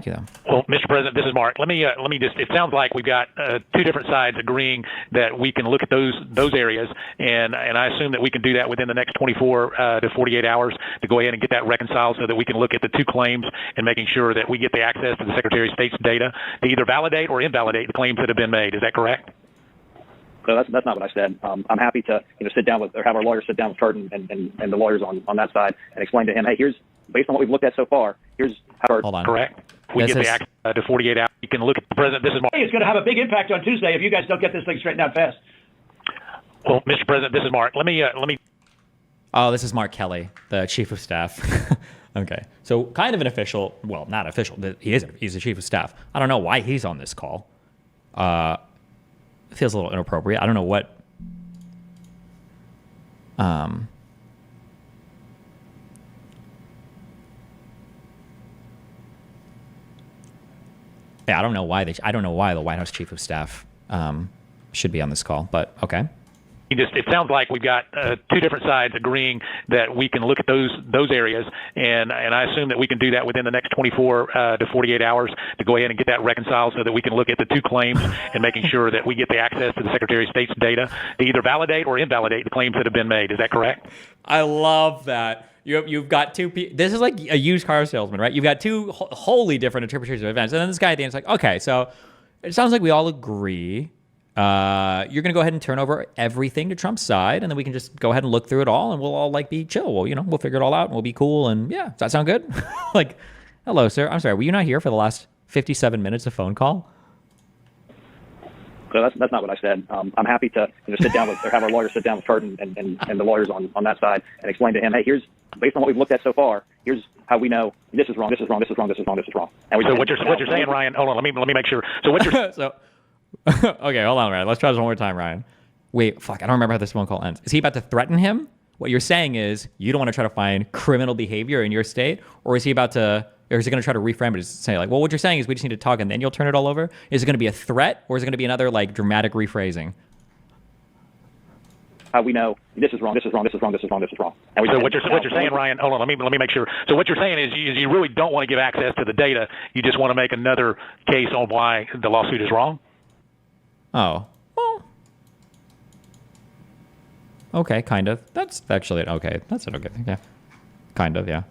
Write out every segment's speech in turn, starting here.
you, though. Well, Mr. President, this is Mark. Let me just. It sounds like we've got two different sides agreeing that we can look at those areas, and I assume that we can do that within the next 24 to 48 hours to go ahead and get that reconciled, so that we can look at the two claims and making sure that we get the access to the Secretary of State's data to either validate or invalidate the claims that have been made. Is that correct? So that's not what I said. I'm happy to sit down with, or have our lawyers sit down with Kurt and the lawyers on that side and explain to him, hey, here's, based on what we've looked at so far, here's how. Hold on. Correct. We get the access to 48 hours. You can look at the President. This is Mark. It's going to have a big impact on Tuesday if you guys don't get this thing straightened out fast. Well, Mr. President, this is Mark. Let me. Oh, this is Mark Kelly, the Chief of Staff. Okay. So kind of an official, well, not official, but he's the Chief of Staff. I don't know why he's on this call. It feels a little inappropriate. I don't know what. Yeah, I don't know why the White House Chief of Staff should be on this call, but okay. It sounds like we've got two different sides agreeing that we can look at those areas, and I assume that we can do that within the next 24 to 48 hours to go ahead and get that reconciled, so that we can look at the two claims and making sure that we get the access to the Secretary of State's data to either validate or invalidate the claims that have been made. Is that correct? I love that. You've got two people. This is like a used car salesman, right? You've got two wholly different interpretations of events, and then this guy at the end is like, okay, so it sounds like we all agree. You're going to go ahead and turn over everything to Trump's side, and then we can just go ahead and look through it all, and we'll all like be chill. Well, we'll figure it all out, and we'll be cool. And yeah, does that sound good? Like, hello, sir. I'm sorry. Were you not here for the last 57 minutes of phone call? So that's not what I said. I'm happy to sit down with, or have our lawyers sit down with Kurt and the lawyers on that side and explain to him, hey, here's, based on what we've looked at so far, here's how we know this is wrong, this is wrong, this is wrong, this is wrong, this is wrong. And so what you're saying, Ryan? Hold on, let me make sure. So what you're so. Okay, hold on, Ryan. Let's try this one more time, Ryan. Wait, fuck, I don't remember how this phone call ends. Is he about to threaten him? What you're saying is you don't want to try to find criminal behavior in your state, or is he going to try to reframe it as say like, well, what you're saying is we just need to talk and then you'll turn it all over? Is it going to be a threat, or is it going to be another like dramatic rephrasing? How we know this is wrong, this is wrong, this is wrong, this is wrong, this is wrong. And so what you're saying, Ryan, hold on, let me make sure. So what you're saying is you really don't want to give access to the data. You just want to make another case on why the lawsuit is wrong? Oh, well, okay, kind of. That's actually okay. That's an okay thing. Yeah, kind of. Yeah,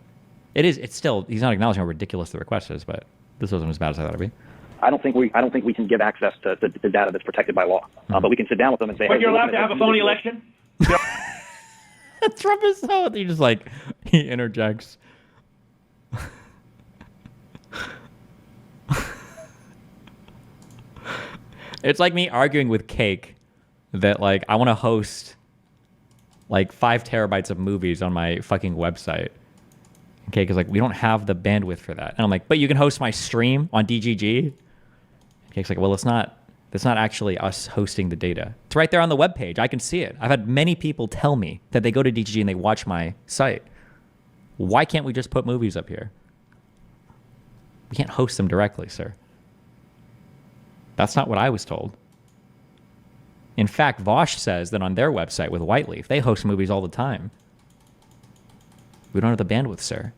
it is. It's still. He's not acknowledging how ridiculous the request is, but this wasn't as bad as I thought it'd be. I don't think we can give access to data that's protected by law. But we can sit down with them and say, But hey, you're allowed to have a phony election? Trump is so. He just like he interjects. It's like me arguing with Cake that like I want to host like 5 terabytes of movies on my fucking website. And Cake is like, we don't have the bandwidth for that. And I'm like, but you can host my stream on DGG. And Cake's like, well, that's not actually us hosting the data. It's right there on the webpage. I can see it. I've had many people tell me that they go to DGG and they watch my site. Why can't we just put movies up here? We can't host them directly, sir. That's not what I was told. In fact, Vosh says that on their website with Whiteleaf, they host movies all the time. We don't have the bandwidth, sir.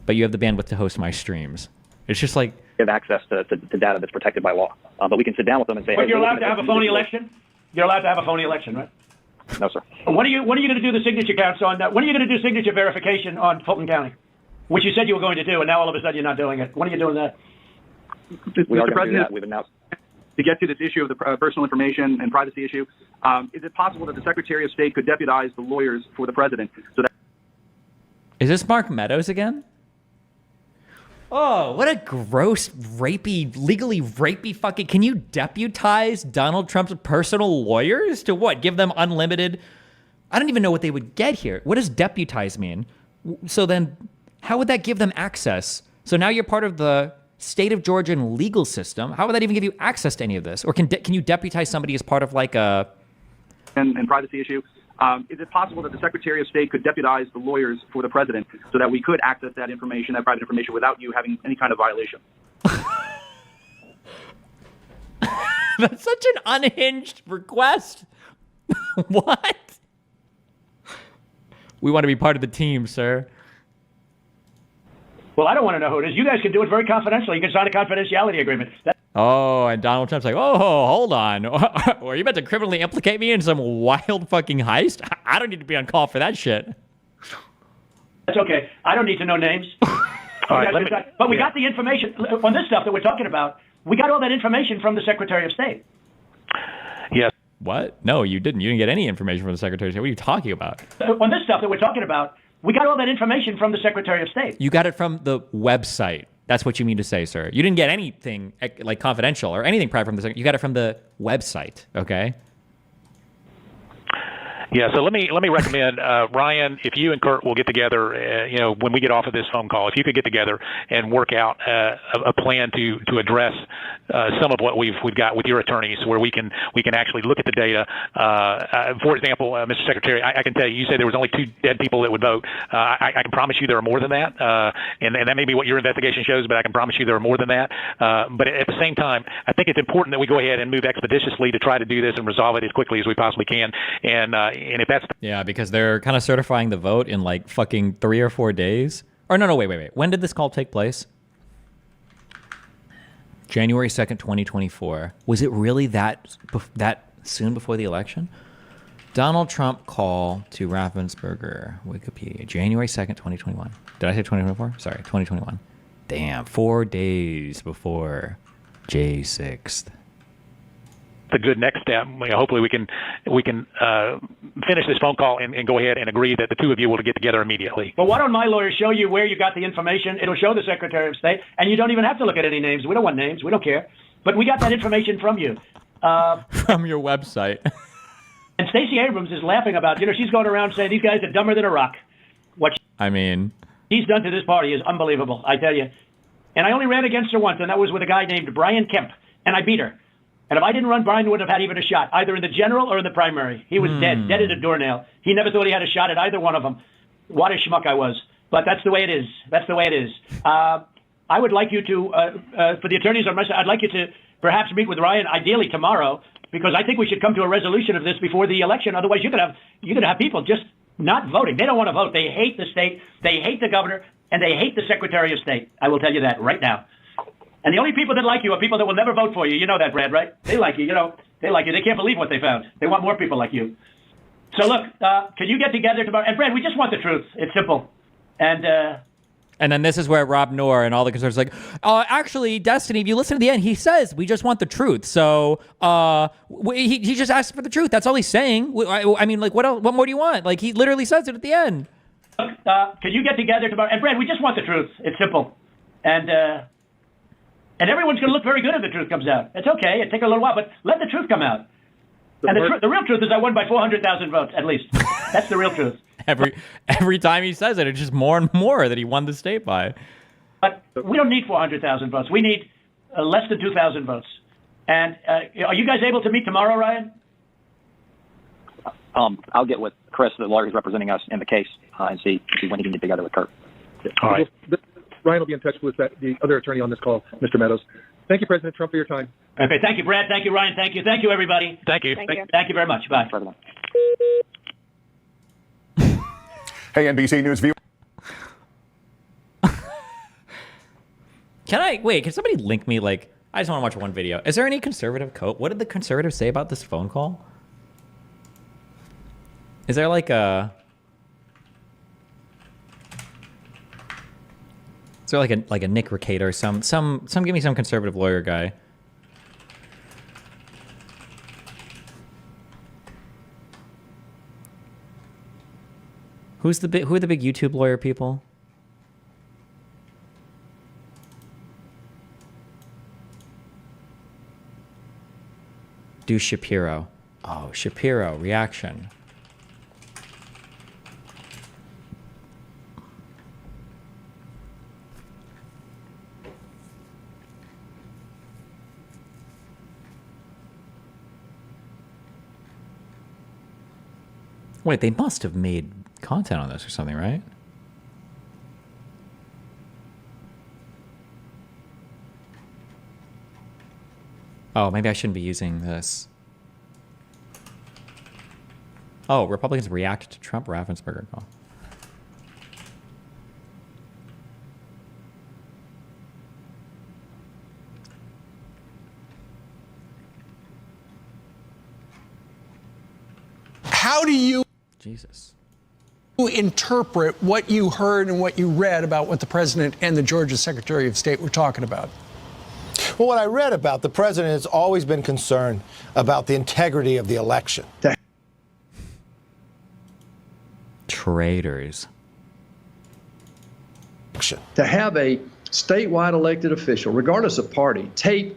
But you have the bandwidth to host my streams. It's just like... Give access to data that's protected by law. But we can sit down with them and say... But hey, you're allowed to have a phony election? You're allowed to have a phony election, right? No, sir. When are you going to do the signature counts on that? When are you going to do signature verification on Fulton County? Which you said you were going to do, and now all of a sudden you're not doing it. When are you doing that? We are Mr. going to do President, that. We've announced... To get to this issue of the personal information and privacy issue, is it possible that the Secretary of State could deputize the lawyers for the president so that... Is this Mark Meadows again? Oh, what a gross, rapey, legally rapey fucking... Can you deputize Donald Trump's personal lawyers to what? Give them unlimited... I don't even know what they would get here. What does deputize mean? So then, how would that give them access? So now you're part of the state of Georgia legal system. How would that even give you access to any of this? Or can you deputize somebody as part of like a... And privacy issue. Is it possible that the Secretary of State could deputize the lawyers for the president so that we could access that information, that private information, without you having any kind of violation? That's such an unhinged request. What? We want to be part of the team, sir. Well, I don't want to know who it is. You guys can do it very confidentially. You can sign a confidentiality agreement. Oh, and Donald Trump's like, oh, hold on. Are you about to criminally implicate me in some wild fucking heist? I don't need to be on call for that shit. That's okay. I don't need to know names. All right, but we got the information on this stuff that we're talking about. We got all that information from the Secretary of State. Yes. What? No, you didn't. You didn't get any information from the Secretary of State. What are you talking about? On this stuff that we're talking about, we got all that information from the Secretary of State. You got it from the website. That's what you mean to say, sir. You didn't get anything like confidential or anything private from the Secretary. You got it from the website, okay? Yeah, so let me recommend, Ryan, if you and Kurt will get together, when we get off of this phone call, if you could get together and work out a plan to address some of what we've got with your attorneys, where we can actually look at the data. For example, Mr. Secretary, I can tell you, you said there was only 2 dead people that would vote. I can promise you there are more than that, and that may be what your investigation shows, but I can promise you there are more than that. But at the same time, I think it's important that we go ahead and move expeditiously to try to do this and resolve it as quickly as we possibly can. And if that's because they're kind of certifying the vote in like fucking 3 or 4 days. Or no, wait. When did this call take place? January 2nd, 2024. Was it really that soon before the election? Donald Trump call to Raffensperger, Wikipedia, January 2nd, 2021. Did I say 2024? Sorry, 2021. Damn, 4 days before J6th. a good next step. Hopefully we can finish this phone call and go ahead and agree that the 2 of you will get together immediately. Well, why don't my lawyers show you where you got the information? It'll show the Secretary of State, and you don't even have to look at any names. We don't want names. We don't care. But we got that information from you. From your website. And Stacey Abrams is laughing about, she's going around saying these guys are dumber than a rock. What he's done to this party is unbelievable, I tell you. And I only ran against her once, and that was with a guy named Brian Kemp, and I beat her. And if I didn't run, Brian wouldn't have had even a shot, either in the general or in the primary. He was dead as a doornail. He never thought he had a shot at either one of them. What a schmuck I was. But that's the way it is. That's the way it is. I would like you to, for the attorneys on my side, I'd like you to perhaps meet with Ryan, ideally tomorrow, because I think we should come to a resolution of this before the election. Otherwise, you're gonna have people just not voting. They don't want to vote. They hate the state. They hate the governor, and they hate the Secretary of State. I will tell you that right now. And the only people that like you are people that will never vote for you. You know that, Brad, right? They like you. They like you. They can't believe what they found. They want more people like you. So look, can you get together tomorrow? And Brad, we just want the truth. It's simple. And then this is where Rob Noor and all the conservatives are like, actually, Destiny, if you listen to the end, he says we just want the truth. So he just asked for the truth. That's all he's saying. I mean, like, what else? What more do you want? Like, he literally says it at the end. Look, can you get together tomorrow? And Brad, we just want the truth. It's simple. And everyone's going to look very good if the truth comes out. It's okay. It'll take a little while, but let the truth come out. And the real truth is I won by 400,000 votes, at least. That's the real truth. Every time he says it, it's just more and more that he won the state by. But we don't need 400,000 votes. We need less than 2,000 votes. And are you guys able to meet tomorrow, Ryan? I'll get with Chris, the lawyer who's representing us in the case, and see when he can get together with Kurt. All right. Ryan will be in touch with the other attorney on this call, Mr. Meadows. Thank you, President Trump, for your time. Okay, thank you, Brad. Thank you, Ryan. Thank you. Thank you, everybody. Thank you. Thank you very much. Bye. Hey, NBC News viewer. Can somebody link me, like, I just want to watch one video. Is there any conservative quote? What did the conservatives say about this phone call? Is there like a... Is there like a Nick Recator or some give me some conservative lawyer guy. Who are the big YouTube lawyer people? Do Shapiro. Oh, Shapiro, reaction. Wait, they must have made content on this or something, right? Oh, maybe I shouldn't be using this. Oh, Republicans react to Trump Raffensperger call. How do you Jesus interpret what you heard and what you read about what the president and the Georgia Secretary of State were talking about? Well, what I read about, the president has always been concerned about the integrity of the election. Traitors. To have a statewide elected official, regardless of party, tape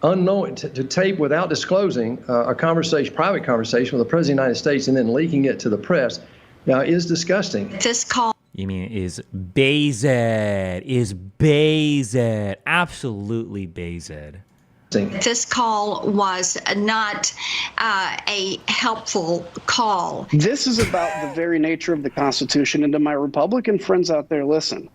unknowing to tape without disclosing a conversation, private conversation with the president of the United States, and then leaking it to the press, is disgusting. This call. You mean is based? Is based? Absolutely based. This call was not a helpful call. This is about the very nature of the Constitution. And to my Republican friends out there, listen,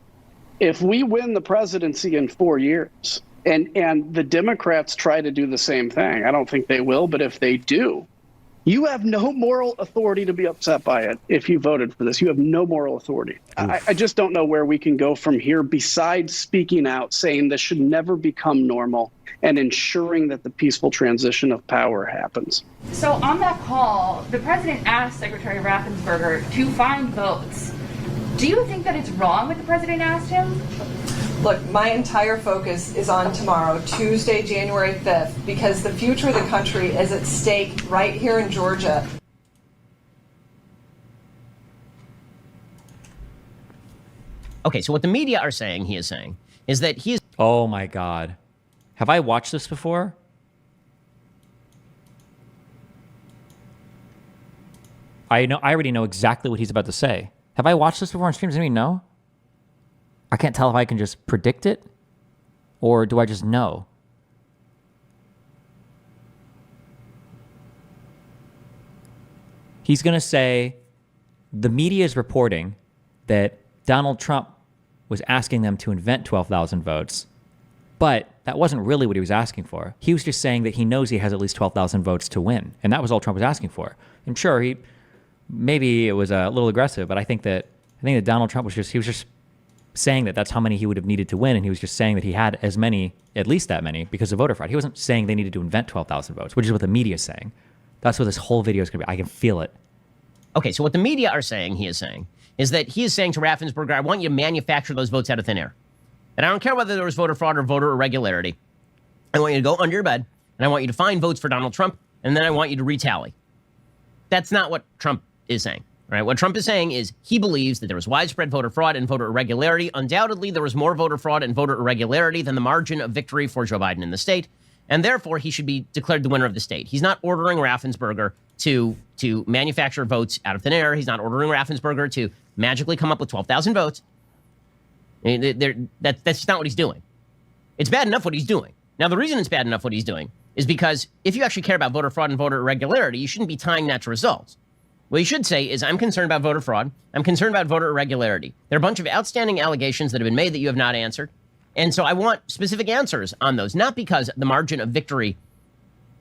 if we win the presidency in 4 years and the Democrats try to do the same thing, I don't think they will, but if they do, you have no moral authority to be upset by it if you voted for this. You have no moral authority. I just don't know where we can go from here besides speaking out, saying this should never become normal and ensuring that the peaceful transition of power happens. So on that call, the president asked Secretary Raffensperger to find votes. Do you think that it's wrong what the president asked him? Look, my entire focus is on tomorrow, Tuesday, January 5th, because the future of the country is at stake right here in Georgia. Okay, so what the media are saying, he is saying, is that he is... Oh my God. Have I watched this before? I already know exactly what he's about to say. Have I watched this before on stream? Does anybody know? I can't tell if I can just predict it or do I just know? He's going to say the media is reporting that Donald Trump was asking them to invent 12,000 votes, but that wasn't really what he was asking for. He was just saying that he knows he has at least 12,000 votes to win, and that was all Trump was asking for. And sure, maybe it was a little aggressive, but I think that Donald Trump was just saying that that's how many he would have needed to win, and he was just saying that he had as many, at least that many, because of voter fraud. He wasn't saying they needed to invent 12,000 votes, which is what the media is saying. That's what this whole video is going to be. I can feel it. Okay, so what the media are saying, he is saying, is that he is saying to Raffensperger, I want you to manufacture those votes out of thin air. And I don't care whether there was voter fraud or voter irregularity. I want you to go under your bed, and I want you to find votes for Donald Trump, and then I want you to retally. That's not what Trump is saying. Right? What Trump is saying is he believes that there was widespread voter fraud and voter irregularity. Undoubtedly, there was more voter fraud and voter irregularity than the margin of victory for Joe Biden in the state, and therefore he should be declared the winner of the state. He's not ordering Raffensperger to manufacture votes out of thin air. He's not ordering Raffensperger to magically come up with 12,000 votes. I mean, that's just not what he's doing. It's bad enough what he's doing. Now, the reason it's bad enough what he's doing is because if you actually care about voter fraud and voter irregularity, you shouldn't be tying that to results. What you should say is, I'm concerned about voter fraud. I'm concerned about voter irregularity. There are a bunch of outstanding allegations that have been made that you have not answered. And so I want specific answers on those, not because the margin of victory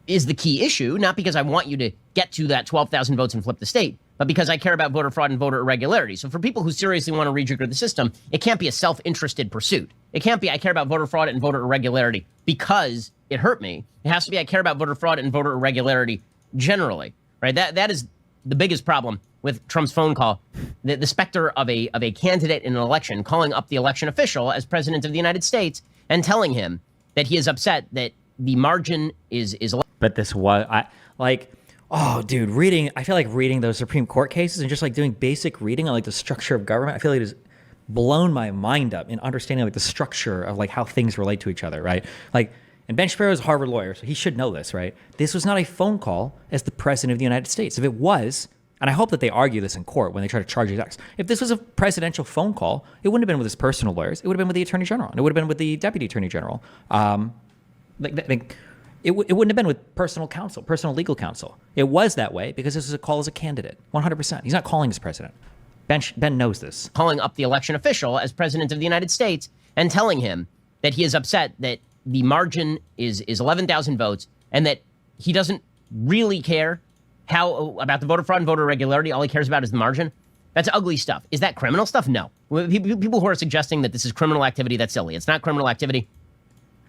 is the key issue, not because I want you to get to that 12,000 votes and flip the state, but because I care about voter fraud and voter irregularity. So for people who seriously want to rejigger the system, it can't be a self-interested pursuit. It can't be, I care about voter fraud and voter irregularity because it hurt me. It has to be, I care about voter fraud and voter irregularity generally, right? That is the biggest problem with Trump's phone call, the specter of a candidate in an election calling up the election official as president of the United States and telling him that he is upset that the margin is. But this was, oh, dude, I feel like reading those Supreme Court cases and just like doing basic reading on like the structure of government, I feel like it has blown my mind up in understanding like the structure of like how things relate to each other, right? Like, and Ben Shapiro is a Harvard lawyer, so he should know this, right? This was not a phone call as the president of the United States. If it was, and I hope that they argue this in court when they try to charge these acts, if this was a presidential phone call, it wouldn't have been with his personal lawyers. It would have been with the attorney general, and it would have been with the deputy attorney general. It wouldn't have been with personal counsel, personal legal counsel. It was that way because this is a call as a candidate, 100%. He's not calling as president. Ben knows this. Calling up the election official as president of the United States and telling him that he is upset that the margin is 11,000 votes and that he doesn't really care about the voter fraud and voter irregularity. All he cares about is the margin. That's ugly stuff. Is that criminal stuff? No. People who are suggesting that this is criminal activity, that's silly. It's not criminal activity.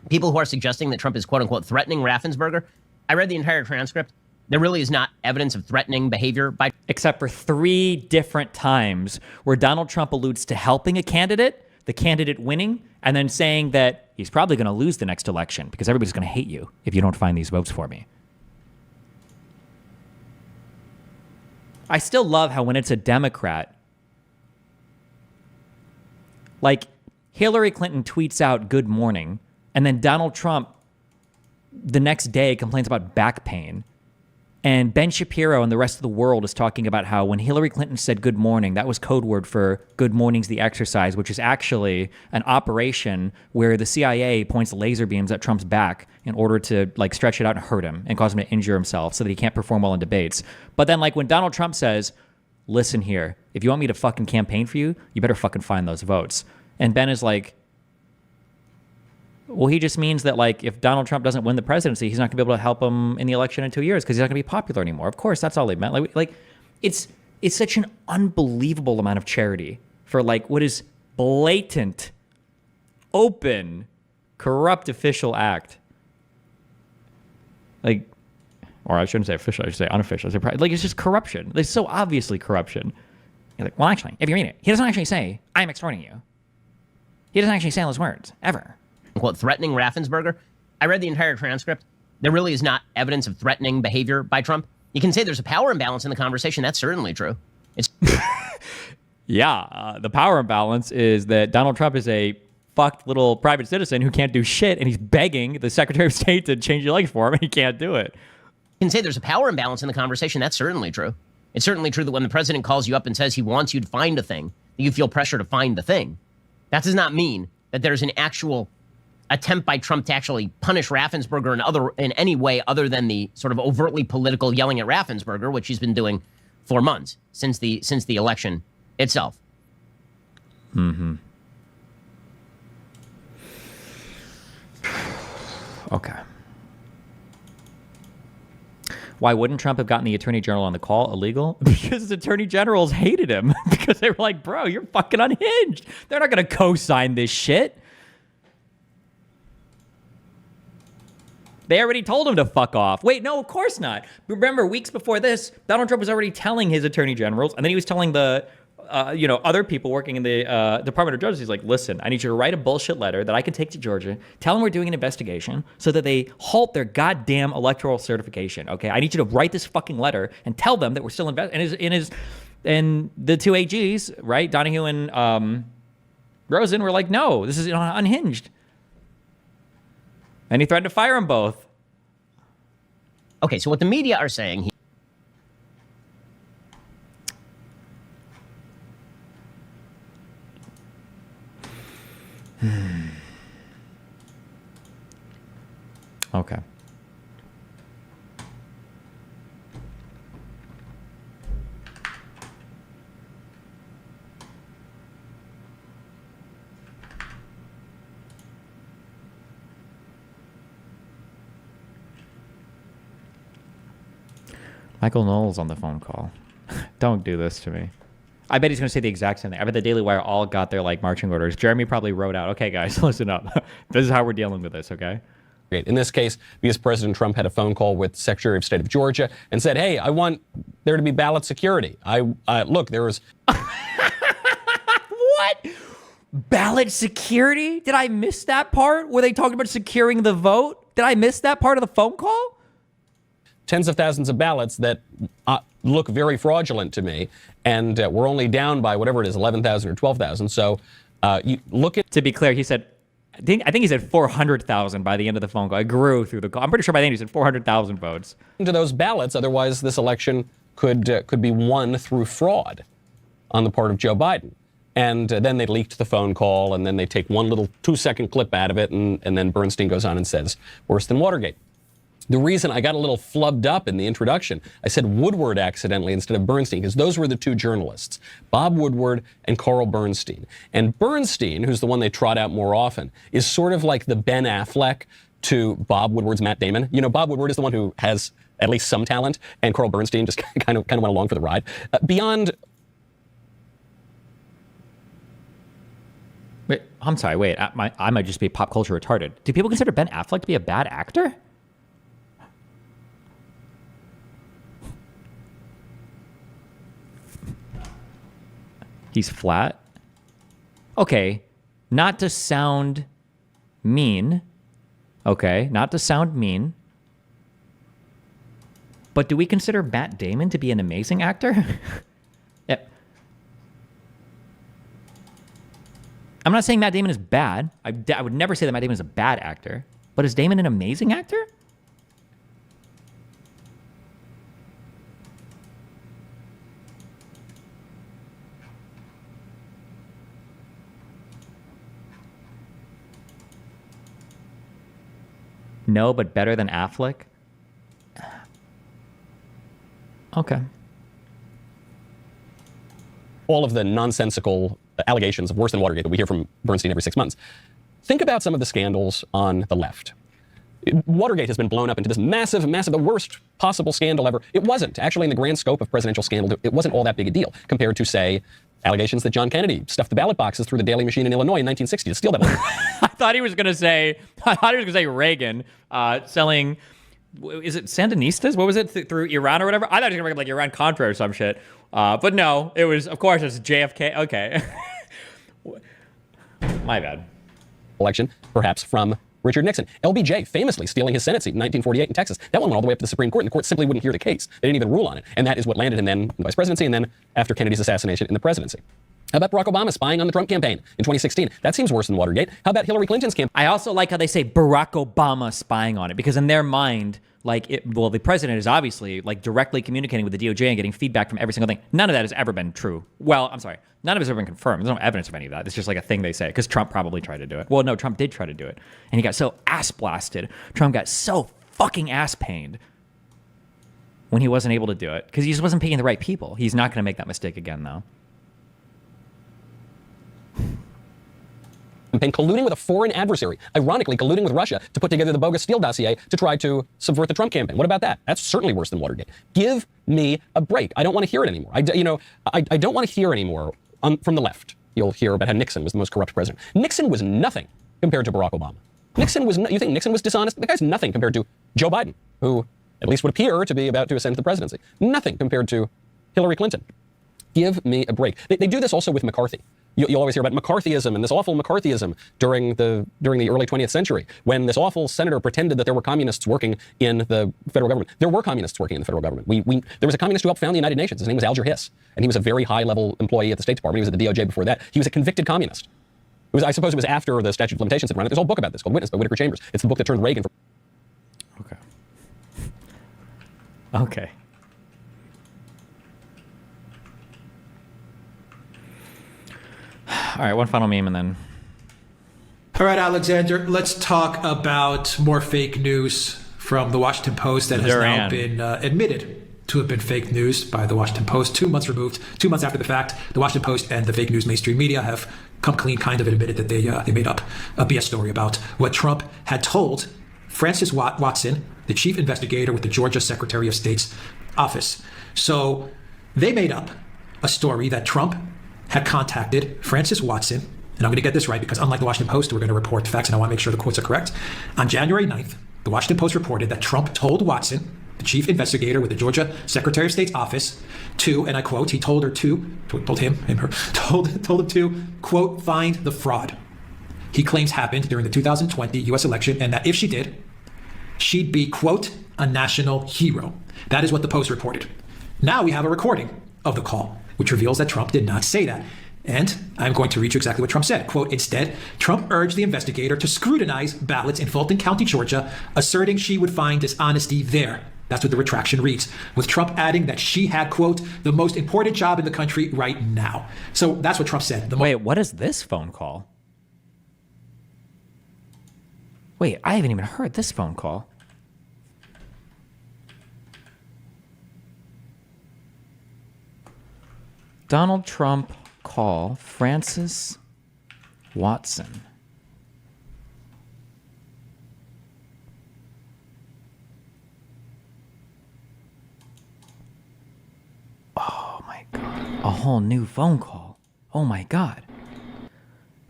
People who are suggesting that Trump is, quote unquote, threatening Raffensperger. I read the entire transcript. there really is not evidence of threatening behavior by... Except for 3 different times where Donald Trump alludes to helping a candidate, the candidate winning, and then saying that he's probably going to lose the next election because everybody's going to hate you if you don't find these votes for me. I still love how when it's a Democrat, like Hillary Clinton tweets out good morning, and then Donald Trump the next day complains about back pain. And Ben Shapiro and the rest of the world is talking about how when Hillary Clinton said good morning, that was code word for good morning's the exercise, which is actually an operation where the CIA points laser beams at Trump's back in order to like stretch it out and hurt him and cause him to injure himself so that he can't perform well in debates. But then like when Donald Trump says, listen here, if you want me to fucking campaign for you, you better fucking find those votes. And Ben is like, well, he just means that, like, if Donald Trump doesn't win the presidency, he's not going to be able to help him in the election in 2 years because he's not going to be popular anymore. Of course, that's all he meant. Like, it's such an unbelievable amount of charity for, like, what is blatant, open, corrupt official act. Like, or I shouldn't say official, I should say unofficial. Like, it's just corruption. It's so obviously corruption. You're like, well, actually, if you read it, he doesn't actually say, I'm extorting you. He doesn't actually say those words, ever. Quote, threatening Raffensperger. I read the entire transcript. There really is not evidence of threatening behavior by Trump. You can say there's a power imbalance in the conversation. That's certainly true. It's the power imbalance is that Donald Trump is a fucked little private citizen who can't do shit, and he's begging the Secretary of State to change the election for him, and he can't do it. You can say there's a power imbalance in the conversation. That's certainly true. It's certainly true that when the president calls you up and says he wants you to find a thing, you feel pressure to find the thing. That does not mean that there's an actual attempt by Trump to actually punish Raffensperger in any way other than the sort of overtly political yelling at Raffensperger, which he's been doing for months since the election itself. Mm-hmm. Okay. Why wouldn't Trump have gotten the attorney general on the call? Illegal? Because his attorney generals hated him because they were like, bro, you're fucking unhinged. They're not going to co-sign this shit. They already told him to fuck off. Wait, no, of course not. Remember, weeks before this, Donald Trump was already telling his attorney generals, and then he was telling the, other people working in the Department of Justice. He's like, listen, I need you to write a bullshit letter that I can take to Georgia, tell them we're doing an investigation so that they halt their goddamn electoral certification, okay? I need you to write this fucking letter and tell them that we're still investigating. And the two AGs, right, Donahue and Rosen were like, no, this is unhinged. And he threatened to fire them both. Okay, so what the media are saying... Okay. Michael Knowles on the phone call. Don't do this to me. I bet he's going to say the exact same thing. I bet the Daily Wire all got their like marching orders. Jeremy probably wrote out, okay, guys, listen up. This is how we're dealing with this, okay? In this case, because President Trump had a phone call with Secretary of State of Georgia and said, hey, I want there to be ballot security. Look, there was... What? Ballot security? Did I miss that part where they talked about securing the vote? Did I miss that part of the phone call? Tens of thousands of ballots that look very fraudulent to me, and we're only down by whatever it is, 11,000 or 12,000. So you look at... To be clear, he said... I think he said 400,000 by the end of the phone call. I grew through the call. I'm pretty sure by the end he said 400,000 votes. Into those ballots, otherwise this election could be won through fraud on the part of Joe Biden. And then they leaked the phone call, and then they take one little 2-second clip out of it, and then Bernstein goes on and says, worse than Watergate. The reason I got a little flubbed up in the introduction, I said Woodward accidentally instead of Bernstein, because those were the two journalists, Bob Woodward and Carl Bernstein. And Bernstein, who's the one they trot out more often, is sort of like the Ben Affleck to Bob Woodward's Matt Damon. You know, Bob Woodward is the one who has at least some talent, and Carl Bernstein just kind of went along for the ride. Wait, I'm sorry, wait, I might just be pop culture retarded. Do people consider Ben Affleck to be a bad actor? He's flat. Okay, not to sound mean. Okay, not to sound mean. But do we consider Matt Damon to be an amazing actor? Yep. I'm not saying Matt Damon is bad. I would never say that Matt Damon is a bad actor. But is Damon an amazing actor? No, but better than Affleck? Okay. All of the nonsensical allegations of worse than Watergate that we hear from Bernstein every 6 months. Think about some of the scandals on the left. Watergate has been blown up into this massive, the worst possible scandal ever. It wasn't. Actually, in the grand scope of presidential scandal, it wasn't all that big a deal compared to, say, allegations that John Kennedy stuffed the ballot boxes through the Daily Machine in Illinois in 1960 to steal that money. I thought he was going to say Reagan selling, is it Sandinistas? What was it, through Iran or whatever? I thought he was going to bring up like Iran-Contra or some shit. But no, it was, of course, it's JFK. Okay. My bad. Election, perhaps from Richard Nixon. LBJ famously stealing his Senate seat in 1948 in Texas. That one went all the way up to the Supreme Court, and the court simply wouldn't hear the case. They didn't even rule on it. And that is what landed him then in the vice presidency, and then after Kennedy's assassination in the presidency. How about Barack Obama spying on the Trump campaign in 2016? That seems worse than Watergate. How about Hillary Clinton's campaign? I also like how they say Barack Obama spying on it, because in their mind, the president is obviously like directly communicating with the DOJ and getting feedback from every single thing. None of that has ever been true. Well, I'm sorry. None of it has ever been confirmed. There's no evidence of any of that. It's just like a thing they say, because Trump probably tried to do it. Well, no, Trump did try to do it. And he got so ass blasted. Trump got so fucking ass pained when he wasn't able to do it, because he just wasn't picking the right people. He's not going to make that mistake again, though. Campaign colluding with a foreign adversary, ironically colluding with Russia to put together the bogus Steele dossier to try to subvert the Trump campaign. What about that? That's certainly worse than Watergate. Give me a break. I don't want to hear it anymore. I don't want to hear anymore from the left. You'll hear about how Nixon was the most corrupt president. Nixon was nothing compared to Barack Obama. Nixon was. You think Nixon was dishonest? The guy's nothing compared to Joe Biden, who at least would appear to be about to ascend to the presidency. Nothing compared to Hillary Clinton. Give me a break. They do this also with McCarthy. You'll always hear about McCarthyism and this awful McCarthyism during the early 20th century, when this awful senator pretended that there were communists working in the federal government. There were communists working in the federal government. There was a communist who helped found the United Nations. His name was Alger Hiss, and he was a very high-level employee at the State Department. He was at the DOJ before that. He was a convicted communist. I suppose it was after the statute of limitations had run. There's a whole book about this called Witness by Whittaker Chambers. It's the book that turned Reagan from... Okay. All right, one final meme and then... All right, Alexander, let's talk about more fake news from the Washington Post that has now been admitted to have been fake news by the Washington Post. 2 months removed, 2 months after the fact, the Washington Post and the fake news mainstream media have come clean, kind of admitted that they made up a BS story about what Trump had told Francis Watson, the chief investigator with the Georgia Secretary of State's office. So they made up a story that Trump had contacted Francis Watson, and I'm going to get this right because unlike the Washington Post, we're going to report facts and I want to make sure the quotes are correct. On January 9th, the Washington Post reported that Trump told Watson, the chief investigator with the Georgia Secretary of State's office, to, and I quote, he told him to, quote, find the fraud he claims happened during the 2020 U.S. election, and that if she did, she'd be, quote, a national hero. That is what the Post reported. Now we have a recording of the call, which reveals that Trump did not say that. And I'm going to read you exactly what Trump said. Quote, instead, Trump urged the investigator to scrutinize ballots in Fulton County, Georgia, asserting she would find dishonesty there. That's what the retraction reads, with Trump adding that she had, quote, the most important job in the country right now. So that's what Trump said. Wait, what is this phone call? Wait, I haven't even heard this phone call. Donald Trump call Francis Watson. Oh my God. A whole new phone call. Oh my God.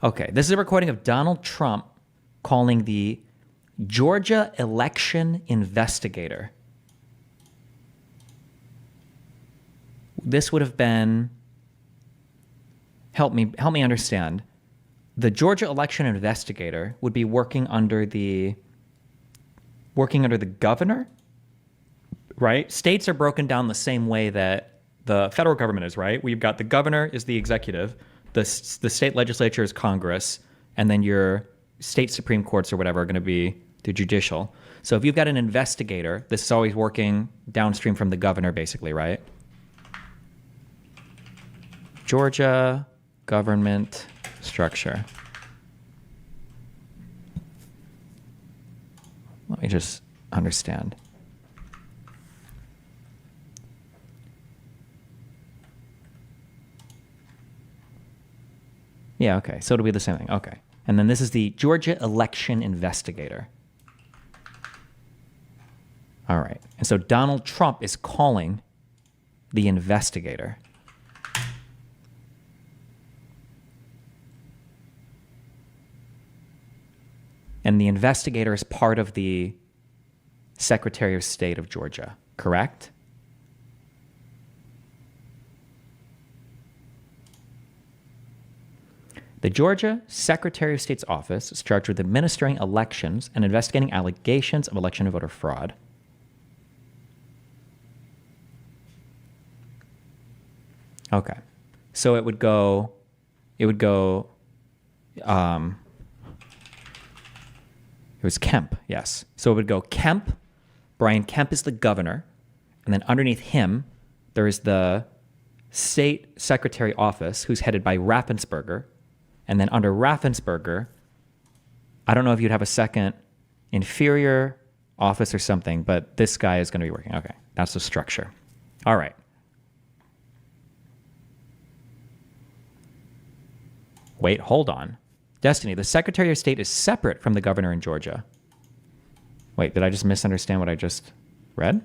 Okay, this is a recording of Donald Trump calling the Georgia election investigator. This would have been help me understand. The Georgia election investigator would be working under the governor, right? States are broken down the same way that the federal government is, right? We've got the governor is the executive, the state legislature is Congress, and then your state Supreme Courts or whatever are going to be the judicial. So if you've got an investigator, this is always working downstream from the governor, basically, right? Georgia government structure. Let me just understand. Yeah, okay. So it'll be the same thing. Okay. And then this is the Georgia election investigator. All right. And so Donald Trump is calling the investigator. And the investigator is part of the Secretary of State of Georgia, correct? The Georgia Secretary of State's office is charged with administering elections and investigating allegations of election and voter fraud. Okay. So it was Kemp, yes. So it would go Kemp, Brian Kemp is the governor, and then underneath him, there is the state secretary office, who's headed by Raffensperger, and then under Raffensperger, I don't know if you'd have a second inferior office or something, but this guy is going to be working. Okay, that's the structure. All right. Wait, hold on. Destiny, the Secretary of State is separate from the governor in Georgia. Wait, did I just misunderstand what I just read?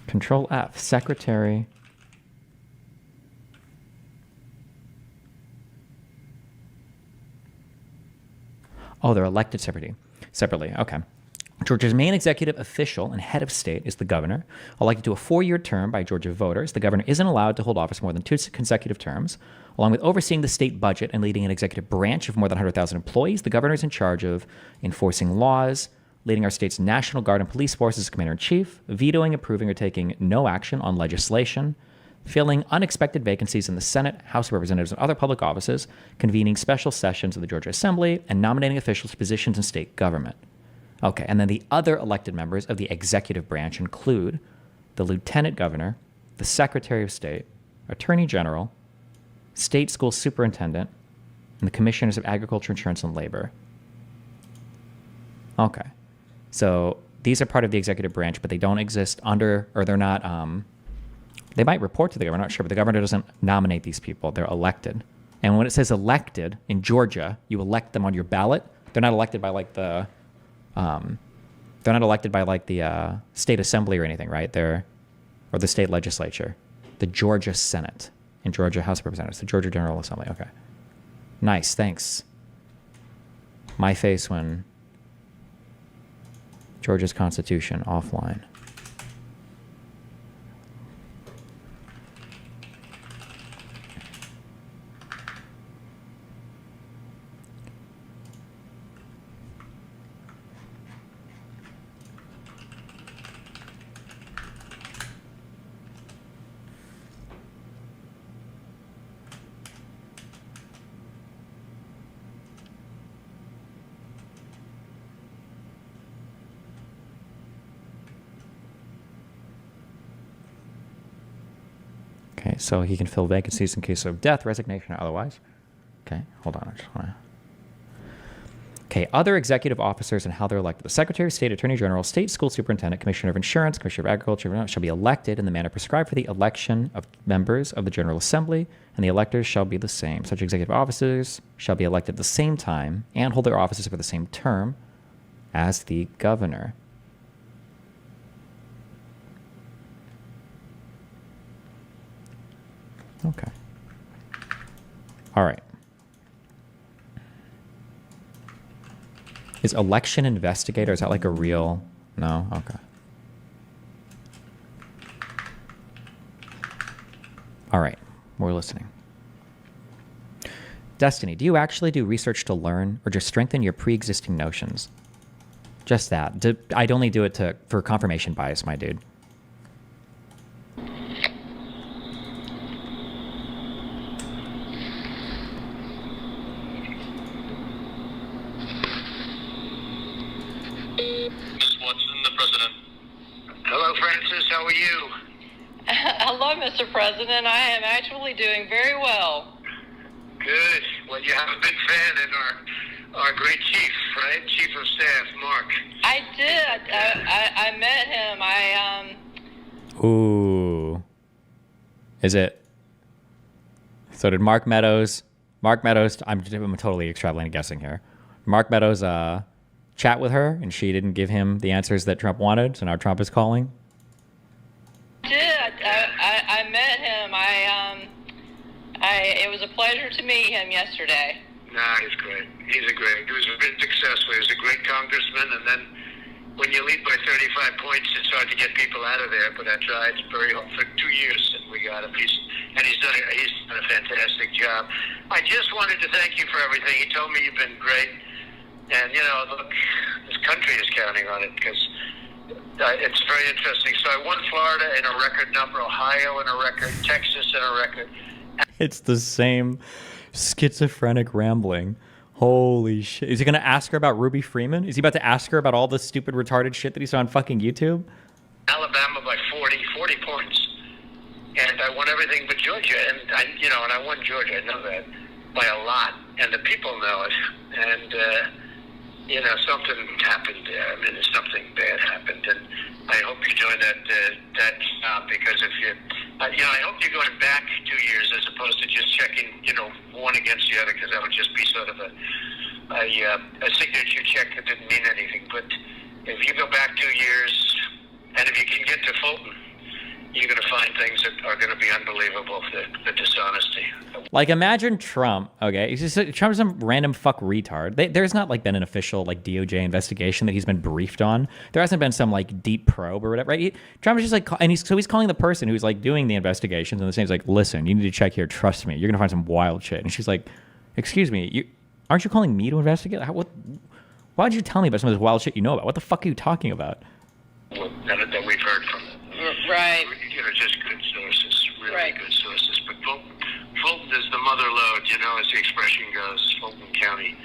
Control F, Secretary. Oh, they're elected separately. Okay. Georgia's main executive official and head of state is the governor, elected to a 4-year term by Georgia voters. The governor isn't allowed to hold office more than 2 consecutive terms. Along with overseeing the state budget and leading an executive branch of more than 100,000 employees, the governor is in charge of enforcing laws, leading our state's National Guard and police force as commander-in-chief, vetoing, approving, or taking no action on legislation, filling unexpected vacancies in the Senate, House of Representatives, and other public offices, convening special sessions of the Georgia Assembly, and nominating officials to positions in state government. Okay, and then the other elected members of the executive branch include the lieutenant governor, the secretary of state, attorney general, state school superintendent, and the commissioners of agriculture, insurance, and labor. Okay, so these are part of the executive branch, but they don't exist under, or they're not, they might report to the governor, I'm not sure, but the governor doesn't nominate these people. They're elected. And when it says elected in Georgia, you elect them on your ballot. They're not elected by like the state assembly or anything, right? Or the state legislature, the Georgia Senate and Georgia House of Representatives, the Georgia General Assembly. Okay. Nice. Thanks. My face when Georgia's Constitution offline. Okay, so he can fill vacancies in case of death, resignation, or otherwise. Okay, hold on. I just want to... Okay, other executive officers and how they're elected. The Secretary of State, Attorney General, State School Superintendent, Commissioner of Insurance, Commissioner of Agriculture shall be elected in the manner prescribed for the election of members of the General Assembly, and the electors shall be the same. Such executive officers shall be elected at the same time and hold their offices for the same term as the governor. Okay. All right. Is election investigator, is that like a real... No? Okay. All right, we're listening. Destiny, do you actually do research to learn or just strengthen your pre-existing notions? Just that. I'd only do it for confirmation bias, my dude. Hello, Francis. How are you? Hello, Mr. President. I am actually doing very well. Good. Well, you have a big fan in our great chief, right? Chief of Staff, Mark. I did. I met him. Ooh. Is it? So did Mark Meadows, I'm totally extrapolating guessing here. Mark Meadows chat with her and she didn't give him the answers that Trump wanted, so now Trump is calling? I did. I met him. It was a pleasure to meet him yesterday. Nah, he's great. He was very successful. He was a great congressman, and then when you lead by 35 points, it's hard to get people out of there, but I tried very hard for 2 years, and we got him. He's done a fantastic job. I just wanted to thank you for everything. He told me you've been great. And, look, this country is counting on it because it's very interesting. So I won Florida in a record number, Ohio in a record, Texas in a record. It's the same schizophrenic rambling. Holy shit. Is he going to ask her about Ruby Freeman? Is he about to ask her about all the stupid retarded shit that he saw on fucking YouTube? Alabama by 40 points. And I won everything but Georgia. And I won Georgia. I know that by a lot. And the people know it. And, something happened there. I mean, something bad happened, and I hope you join that job because if you, I hope you're going back 2 years as opposed to just checking, one against the other, because that would just be sort of a signature check that didn't mean anything. But if you go back 2 years, and if you can get to Fulton, you're going to find things that are going to be unbelievable, the dishonesty. Like, imagine Trump, okay? Trump's some random fuck retard. There's not, been an official, DOJ investigation that he's been briefed on. There hasn't been some, deep probe or whatever, right? Trump is just, and he's calling the person who's, doing the investigations, and the same is listen, you need to check here, trust me, you're going to find some wild shit. And she's like, excuse me, aren't you calling me to investigate? Why would you tell me about some of this wild shit you know about? What the fuck are you talking about? That we've heard from. Right. Just good sources, really good sources. But Fulton is the mother lode, as the expression goes, Fulton County.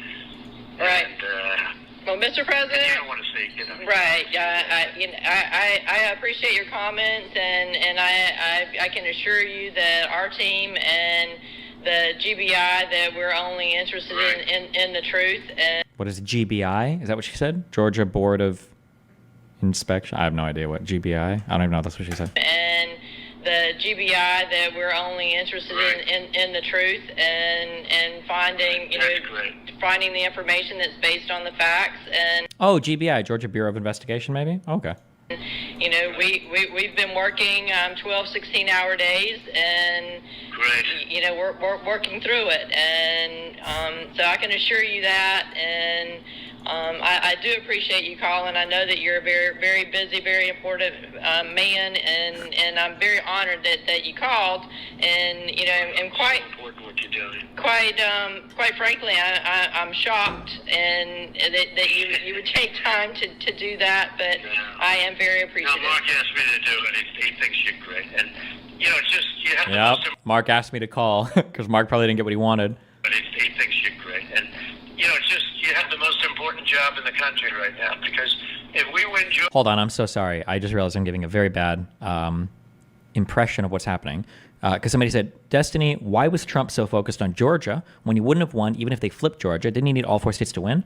Right. And, well, Mr. President. You don't want to say, Right. I appreciate your comments, and I can assure you that our team and the GBI that we're only interested in the truth. And what is GBI? Is that what she said? Georgia Board of Inspection? I have no idea what GBI. I don't even know if that's what she said. And the GBI that we're only interested in the truth and finding finding the information that's based on the facts. And oh, GBI, Georgia Bureau of Investigation, maybe. Okay. We've been working 12, 16-hour days, and we're working through it, and so I can assure you that. And I do appreciate you calling. I know that you're a very, very busy, very important man, and I'm very honored that you called. And and quite frankly, I'm shocked, and that you would take time to do that. But I am very appreciative. No, Mark asked me to do it. He thinks you're great, and you have Yep. Mark asked me to call because Mark probably didn't get what he wanted. But he thinks you're great, and you have the most important job in the country right now, because if we win Georgia... Hold on, I'm so sorry. I just realized I'm giving a very bad impression of what's happening. Because somebody said, Destiny, why was Trump so focused on Georgia when he wouldn't have won even if they flipped Georgia? Didn't he need all 4 states to win?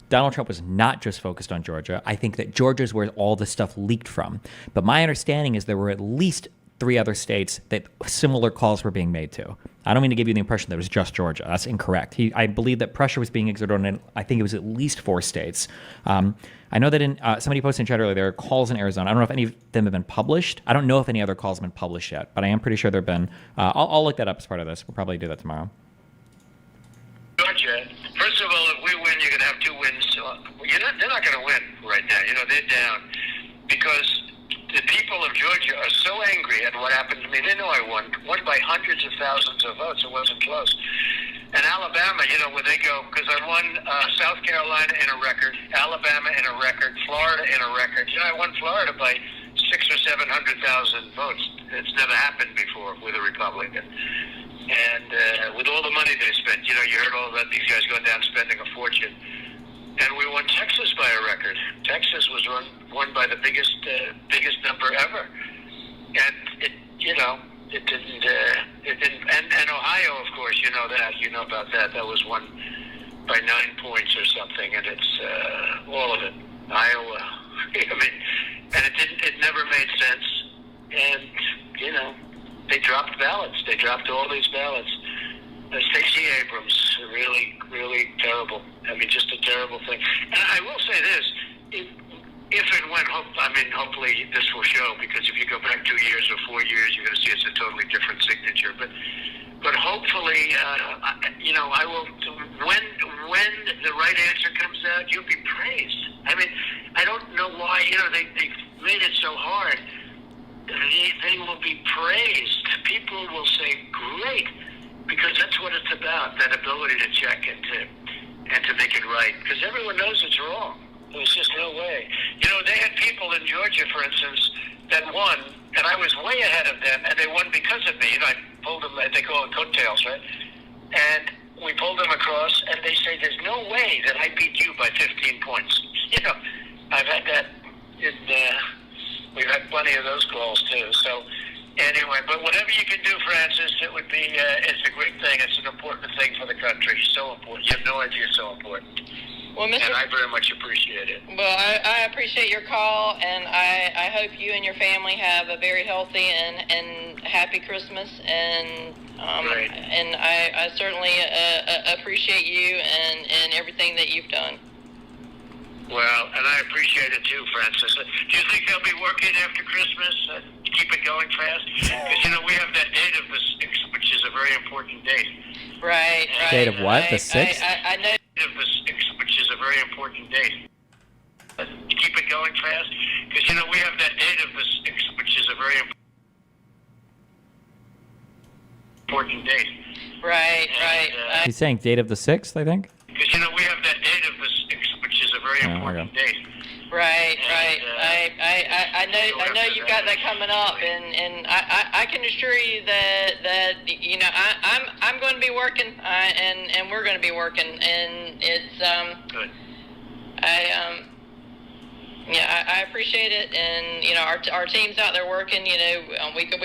Donald Trump was not just focused on Georgia. I think that Georgia is where all this stuff leaked from. But my understanding is there were at least 3 other states that similar calls were being made to. I don't mean to give you the impression that it was just Georgia. That's incorrect. I believe that pressure was being exerted on, I think it was at least 4 states. I know that somebody posted in chat earlier, there are calls in Arizona. I don't know if any of them have been published. I don't know if any other calls have been published yet, but I am pretty sure there have been. I'll look that up as part of this. We'll probably do that tomorrow. Georgia, first of all, if we win, you're going to have 2 wins. They're not going to win right now. They're down because the people of Georgia are so angry at what happened to me. They know I won by hundreds of thousands of votes. It wasn't close. And Alabama, where they go, because I won South Carolina in a record, Alabama in a record, Florida in a record. I won Florida by 600,000 or 700,000 votes. It's never happened before with a Republican. And with all the money they spent, you heard all about these guys going down spending a fortune. And we won Texas by a record. Texas was won by the biggest number ever. And it didn't. And Ohio, of course, you know about that. That was won by 9 points or something, and it's all of it. Iowa. And it never made sense. And they dropped ballots. They dropped all these ballots. Stacey Abrams, really, really terrible. Just a terrible thing. And I will say this: if and when, hopefully this will show, because if you go back 2 years or 4 years, you're going to see it's a totally different signature. But hopefully, I will. When the right answer comes out, you'll be praised. I don't know why. They made it so hard. They will be praised. People will say, "Great," because that's what it's about. That ability to check and to make it right. Because everyone knows it's wrong. There's just no way. They had people in Georgia, for instance, that won, and I was way ahead of them, and they won because of me. I pulled them, they call it coattails, right? And we pulled them across, and they say, there's no way that I beat you by 15 points. I've had that we've had plenty of those calls, too. So, anyway, but whatever you can do, Francis, it would be, it's a great thing. It's an important thing for the country. So important. You have no idea, so important. Well, and I very much appreciate it. Well, I appreciate your call, and I hope you and your family have a very healthy and happy Christmas. And and I certainly appreciate you and everything that you've done. Well, and I appreciate it too, Francis. Do you think they'll be working after Christmas? Keep it going fast? Because, we have that date of the 6th, which is a very important date. Right. Date of what? The 6th? I know. Of the 6th, which is a very important date. Keep it going fast? Because, we have that date of the 6th, which is a very important date. Right. He's saying date of the 6th, I think? Because, we have that date of the 6th, which is a very important date. Right. I know you've got that coming up, and I can assure you that I'm going to be working, and we're going to be working, and it's good. I appreciate it, and our team's out there working. We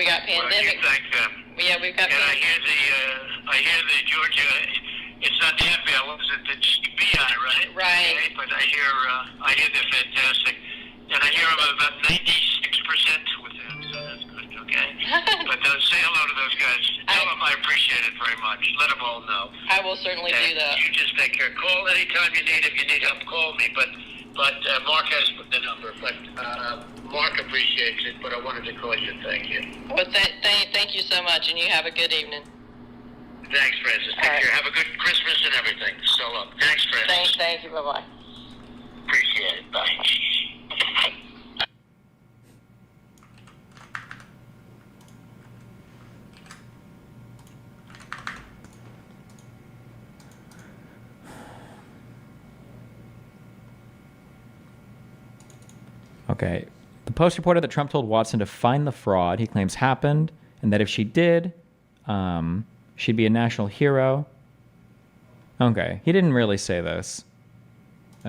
got pandemic. Well, thank them. Yeah, we've got. And I hear the Georgia. It's not the FBI, was it the GBI, right? Right. Okay, but I hear they're fantastic, and I hear I'm about 96% with them, so that's good. Okay. But say hello to those guys. Tell them I appreciate it very much. Let them all know. I will certainly do that. You just take care. Call anytime you need. If you need help, call me. But Mark has put the number. But Mark appreciates it. But I wanted to call you. Thank you. Well, thank you so much, and you have a good evening. Thanks, Francis. Take care. Have a good Christmas and everything. So up. Thanks, Francis. Thank you. Bye-bye. Appreciate it. Bye. Okay. The Post reported that Trump told Watson to find the fraud he claims happened, and that if she did, she'd be a national hero. Okay. He didn't really say this.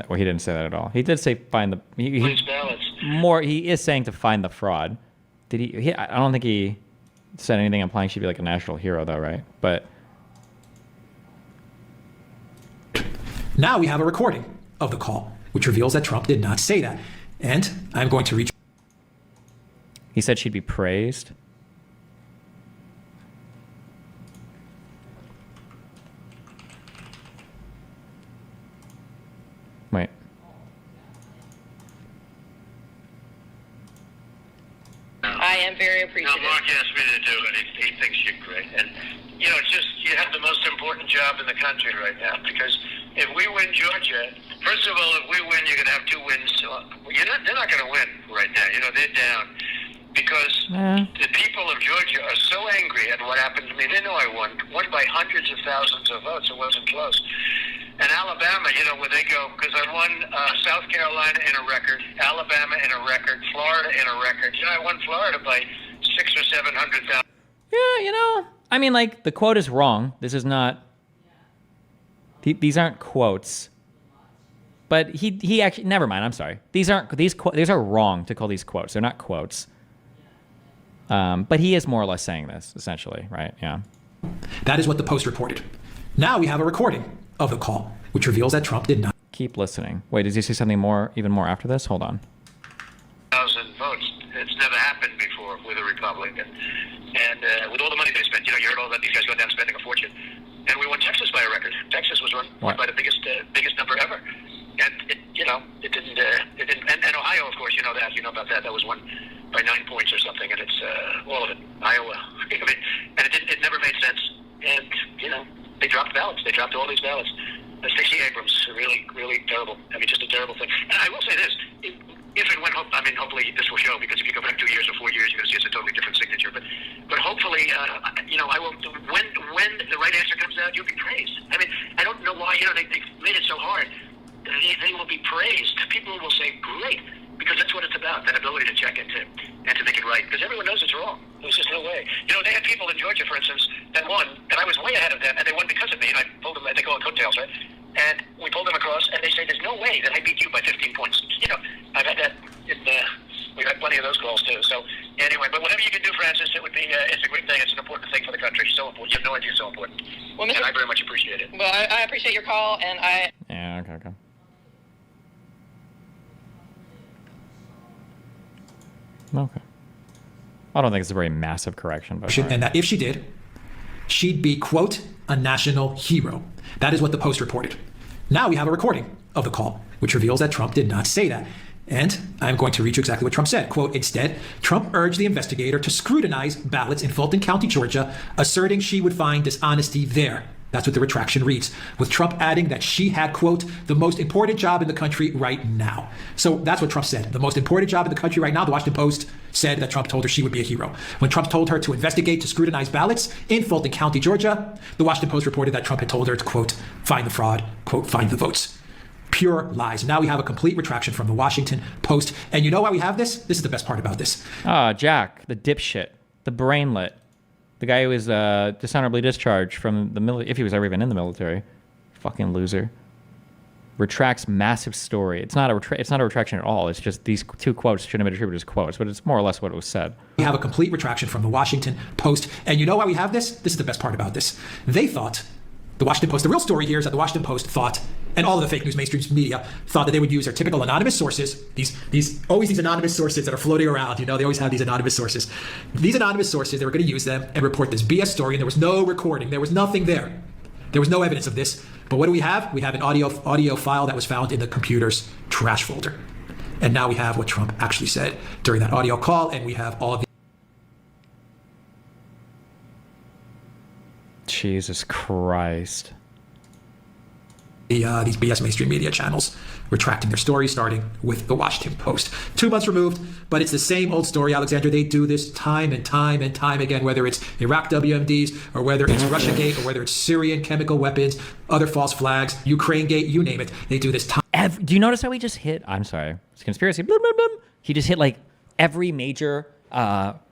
Well, he didn't say that at all. He did say find the... He is saying to find the fraud. Did he? I don't think he said anything implying she'd be like a national hero, though, right? But... Now we have a recording of the call, which reveals that Trump did not say that. And I'm going to reach... He said she'd be praised. Wait. I am very appreciative. No, Mark asked me to do it. He thinks you're great. And, it's just, you have the most important job in the country right now. Because if we win Georgia, first of all, if we win, you're going to have 2 wins. They're not going to win right now. They're down. because the people of Georgia are so angry at what happened to me. They know I won by hundreds of thousands of votes. It wasn't close. And Alabama, you know, where they go, because I won South Carolina in a record, Alabama in a record, Florida in a record. You know, I won Florida by 600,000 or 700,000. Yeah, you know, I mean, like, the quote is wrong. This is not. These aren't quotes. But he actually, never mind. I'm sorry. These are wrong to call these quotes. They're not quotes. But he is more or less saying this, essentially, right? Yeah. That is what the Post reported. Now we have a recording of the call, which reveals that Trump did not. Keep listening. Wait, does he say something even more after this? Hold on. 1,000 votes. It's never happened before with a Republican. And with all the money they spent, you know, you heard all that these guys going down spending a fortune. And we won Texas by a record. Texas was won by the biggest number ever. And it didn't. And Ohio, of course, you know that. You know about that. That was won by 9 points or something. And it's all of it. Iowa. I mean, and it never made sense. And you know, they dropped ballots. They dropped all these ballots. Stacey Abrams, really, really terrible. I mean, just a terrible thing. And I will say this: if and when, hopefully this will show. Because if you go back 2 years or 4 years, you're going to see it's a totally different signature. But hopefully, you know, I will. When the right answer comes out, you'll be praised. I mean, I don't know why. You know, they made it so hard. They will be praised. People will say, "Great," because that's what it's about—that ability to check and to make it right. Because everyone knows it's wrong. There's just no way. You know, they had people in Georgia, for instance, that won, and I was way ahead of them, and they won because of me. And I pulled them. They call it coattails, right? And we pulled them across, and they say, "There's no way that I beat you by 15 points." You know, I've had that. We've had plenty of those calls too. So anyway, but whatever you can do, Francis, it would be. It's a great thing. It's an important thing for the country. So important. You have no idea. So important. Well, and I very much appreciate it. Well, I appreciate your call, and I. Yeah. Okay. Okay. I don't think it's a very massive correction, but and that if she did, she'd be, quote, a national hero. That is what the Post reported. Now we have a recording of the call, which reveals that Trump did not say that. And I'm going to read you exactly what Trump said. Quote, instead, Trump urged the investigator to scrutinize ballots in Fulton County, Georgia, asserting she would find dishonesty there. That's what the retraction reads, with Trump adding that she had, quote, the most important job in the country right now. So that's what Trump said. The most important job in the country right now. The Washington Post said that Trump told her she would be a hero. When Trump told her to investigate, to scrutinize ballots in Fulton County, Georgia, the Washington Post reported that Trump had told her to, quote, find the fraud, quote, find the votes. Pure lies. Now we have a complete retraction from the Washington Post. And you know why we have this? This is the best part about this. Jack, the dipshit, the brainlet. The guy who was dishonorably discharged from the military, if he was ever even in the military, fucking loser, retracts massive story. It's not a retraction at all. It's just these two quotes shouldn't have been attributed as quotes, but it's more or less what was said. We have a complete retraction from the Washington Post. And you know why we have this? This is the best part about this. They thought, the Washington Post, the real story here is that the Washington Post thought, and all of the fake news mainstream media thought that they would use their typical anonymous sources, these anonymous sources that are floating around, you know, they always have these anonymous sources. These anonymous sources, they were going to use them and report this BS story, and there was no recording, there was nothing there. There was no evidence of this. But what do we have? We have an audio file that was found in the computer's trash folder. And now we have what Trump actually said during that audio call, and we have all of the Jesus Christ. These BS mainstream media channels retracting their story, starting with the Washington Post. 2 months removed, but it's the same old story, Alexander. They do this time and time and time again, whether it's Iraq WMDs or whether it's Russiagate or whether it's Syrian chemical weapons, other false flags, Ukrainegate, you name it. They do this time. Do you notice how he just hit? I'm sorry, it's a conspiracy. Blah, blah, blah. He just hit like every major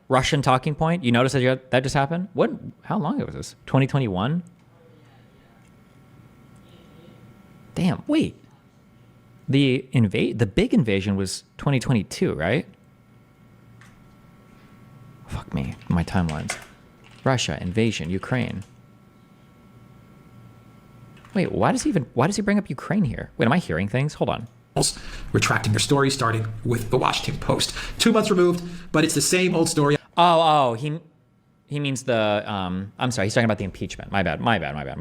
Russian talking point. You notice that just happened? What? How long ago was this? 2021? Damn, wait. The big invasion was 2022, right? Fuck me, my timelines. Russia, invasion, Ukraine. Wait, why does he bring up Ukraine here? Wait, am I hearing things? Hold on. Retracting their story, starting with the Washington Post. 2 months removed, but it's the same old story. He means the, I'm sorry, he's talking about the impeachment. My bad. My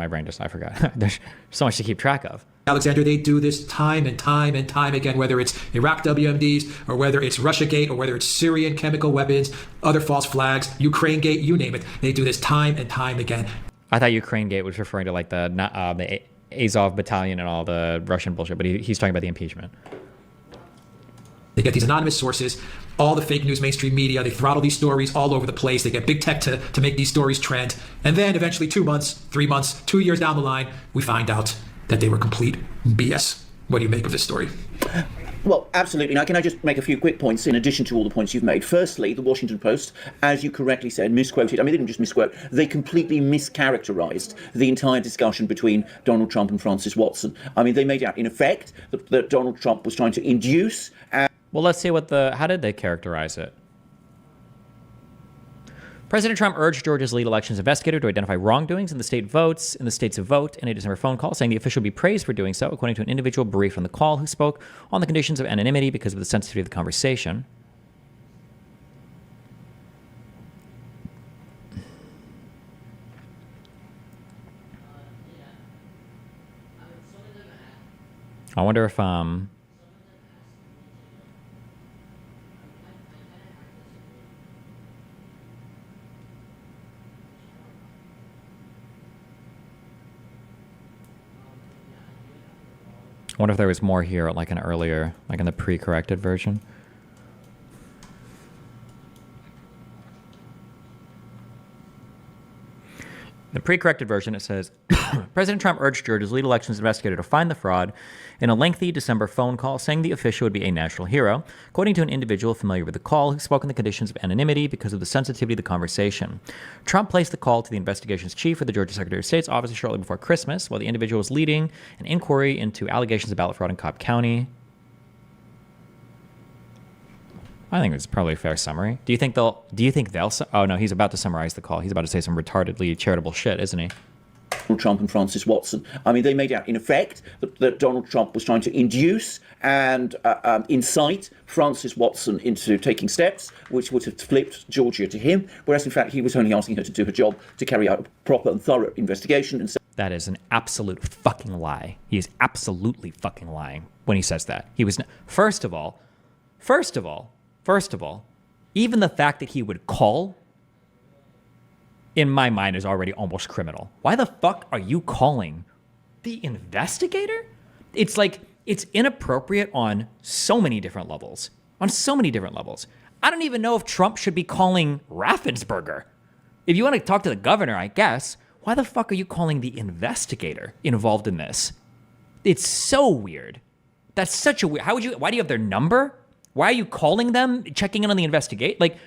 brain I forgot. There's so much to keep track of. Alexander, they do this time and time and time again, whether it's Iraq WMDs or whether it's Russiagate or whether it's Syrian chemical weapons, other false flags, Ukrainegate, you name it. They do this time and time again. I thought Ukrainegate was referring to like the Azov battalion and all the Russian bullshit, but he's talking about the impeachment. They get these anonymous sources all the fake news mainstream media. They throttle these stories all over the place. They get big tech to make these stories trend. And then eventually 2 months, 3 months, 2 years down the line, we find out that they were complete BS. What do you make of this story? Well, absolutely. Now, can I just make a few quick points in addition to all the points you've made? Firstly, the Washington Post, as you correctly said, misquoted. I mean, they didn't just misquote, they completely mischaracterized the entire discussion between Donald Trump and Francis Watson. I mean, they made out, in effect, that Donald Trump was trying to induce... Well, let's see how did they characterize it? President Trump urged Georgia's lead elections investigator to identify wrongdoings in the states of vote in a December phone call, saying the official be praised for doing so, according to an individual briefed on the call who spoke on the conditions of anonymity because of the sensitivity of the conversation. I wonder if I wonder if there was more here, like an earlier, like in the pre-corrected version. The pre-corrected version, it says, President Trump urged Georgia's lead elections investigator to find the fraud in a lengthy December phone call, saying the official would be a national hero, according to an individual familiar with the call who spoke on the conditions of anonymity because of the sensitivity of the conversation. Trump placed the call to the investigations chief of the Georgia Secretary of State's office shortly before Christmas, while the individual was leading an inquiry into allegations of ballot fraud in Cobb County. I think it's probably a fair summary. Do you think they'll, oh no, he's about to summarize the call. He's about to say some retardedly charitable shit, isn't he? Donald Trump and Francis Watson. I mean, they made out, in effect, that Donald Trump was trying to induce and incite Francis Watson into taking steps which would have flipped Georgia to him, whereas, in fact, he was only asking her to do her job to carry out a proper and thorough investigation. And that is an absolute fucking lie. He is absolutely fucking lying when he says that. He was, first of all, even the fact that he would call, in my mind, is already almost criminal. Why the fuck are you calling the investigator? It's like, it's inappropriate on so many different levels. I don't even know if Trump should be calling Raffensperger. If you want to talk to the governor, I guess, why the fuck are you calling the investigator involved in this? It's so weird. That's such a weird, why do you have their number? Why are you calling them, checking in on the investigate? Like,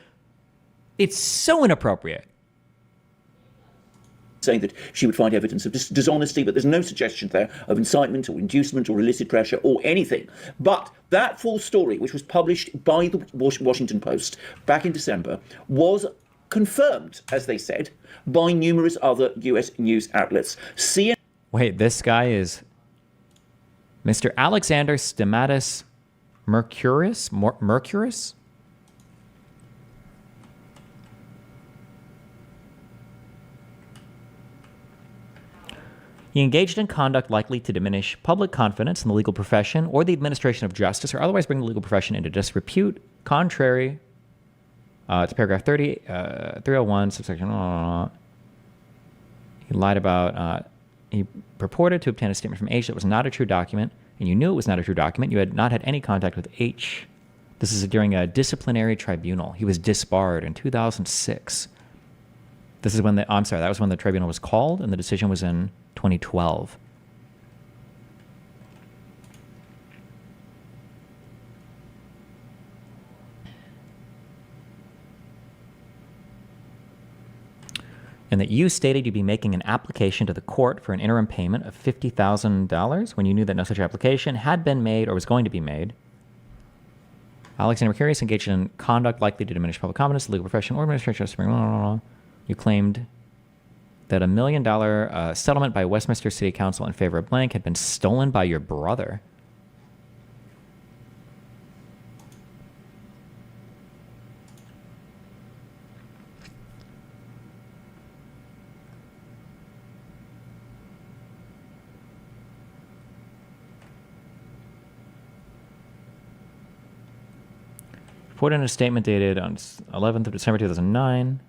it's so inappropriate. Saying that she would find evidence of dishonesty, but there's no suggestion there of incitement or inducement or illicit pressure or anything. But that full story, which was published by the Washington Post back in December, was confirmed, as they said, by numerous other U.S. news outlets. Wait, this guy is Mr. Alexander Stamatis Mercuris? He engaged in conduct likely to diminish public confidence in the legal profession or the administration of justice or otherwise bring the legal profession into disrepute, contrary to paragraph 301, subsection... He lied about... he purported to obtain a statement from H that was not a true document, and you knew it was not a true document. You had not had any contact with H. This is during a disciplinary tribunal. He was disbarred in 2006. This is when that was when the tribunal was called, and the decision was in 2012. And that you stated you'd be making an application to the court for an interim payment of $50,000 when you knew that no such application had been made or was going to be made. Alexander Mercurius engaged in conduct likely to diminish public confidence in the legal profession or administration. You claimed that $1 million settlement by Westminster City Council in favor of blank had been stolen by your brother. Reported in a statement dated on 11th of December 2009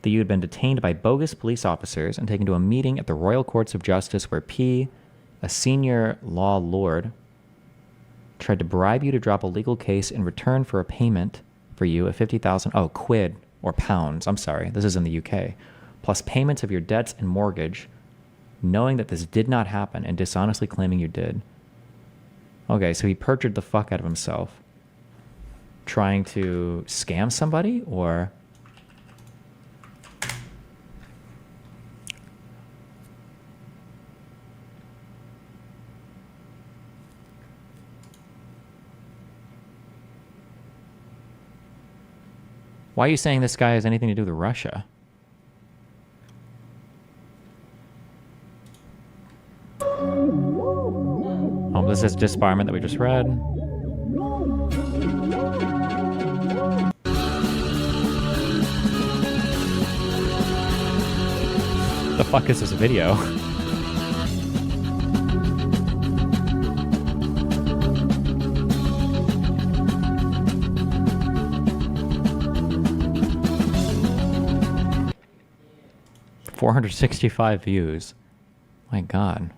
that you had been detained by bogus police officers and taken to a meeting at the Royal Courts of Justice where P, a senior law lord, tried to bribe you to drop a legal case in return for a payment for you of 50,000, quid or pounds. I'm sorry, this is in the UK. Plus payments of your debts and mortgage, knowing that this did not happen and dishonestly claiming you did. Okay, so he perjured the fuck out of himself. Trying to scam somebody, or... Why are you saying this guy has anything to do with Russia? Oh, this is disbarment that we just read. The fuck is this video? $465 views. My God.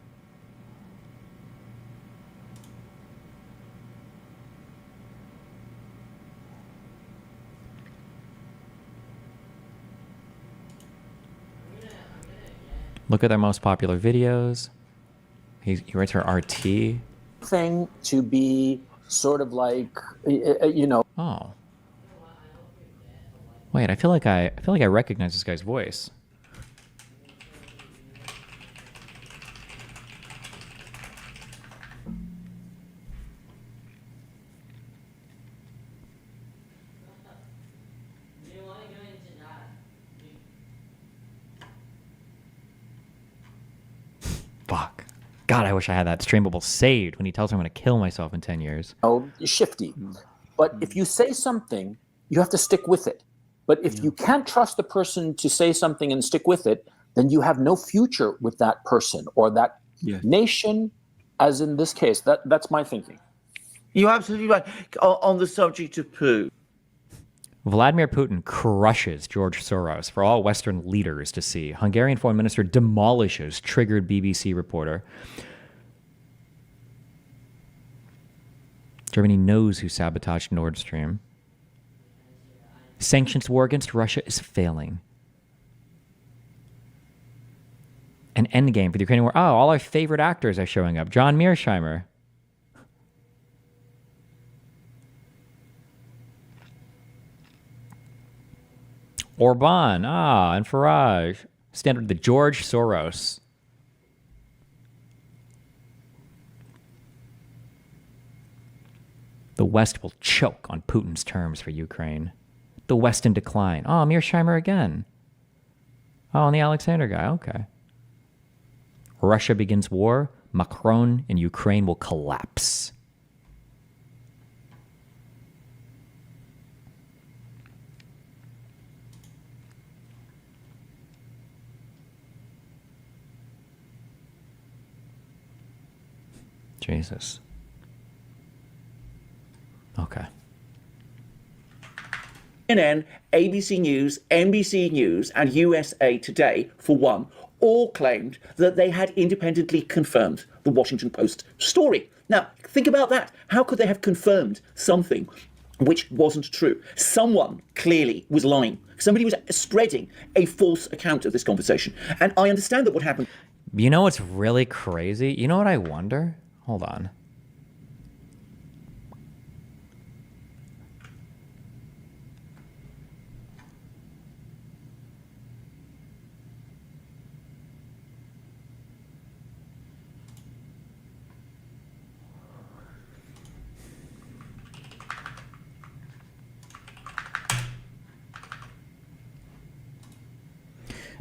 Look at their most popular videos. He writes her RT. Thing to be sort of like, you know. Oh. Wait, I feel like I recognize this guy's voice. Fuck. God, I wish I had that streamable saved when he tells me I'm going to kill myself in 10 years. Oh, shifty. But if you say something, you have to stick with it. But if you can't trust the person to say something and stick with it, then you have no future with that person or that nation, as in this case. That's my thinking. You're absolutely right. On the subject of poo. Vladimir Putin crushes George Soros for all Western leaders to see. Hungarian foreign minister demolishes triggered BBC reporter. Germany knows who sabotaged Nord Stream. Sanctions war against Russia is failing. An endgame for the Ukrainian war. Oh, all our favorite actors are showing up. John Mearsheimer. Orban, and Farage. Standard, the George Soros. The West will choke on Putin's terms for Ukraine. The West in decline. Oh, Mearsheimer again. Oh, and the Alexander guy, okay. Russia begins war. Macron and Ukraine will collapse. Jesus. Okay. CNN, ABC News, NBC News, and USA Today, for one, all claimed that they had independently confirmed the Washington Post story. Now, think about that. How could they have confirmed something which wasn't true? Someone clearly was lying. Somebody was spreading a false account of this conversation. And I understand that what happened... You know what's really crazy? You know what I wonder? Hold on.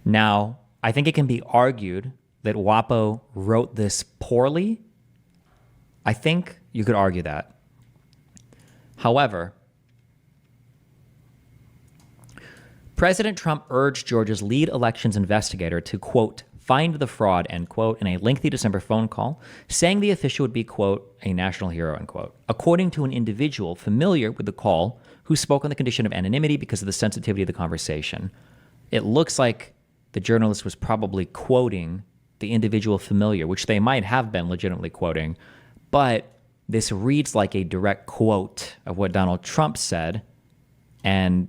Now, I think it can be argued that WAPO wrote this poorly. I think you could argue that. However, President Trump urged Georgia's lead elections investigator to, quote, find the fraud, end quote, in a lengthy December phone call, saying the official would be, quote, a national hero, end quote, according to an individual familiar with the call who spoke on the condition of anonymity because of the sensitivity of the conversation. It looks like the journalist was probably quoting the individual familiar, which they might have been legitimately quoting, but this reads like a direct quote of what Donald Trump said, and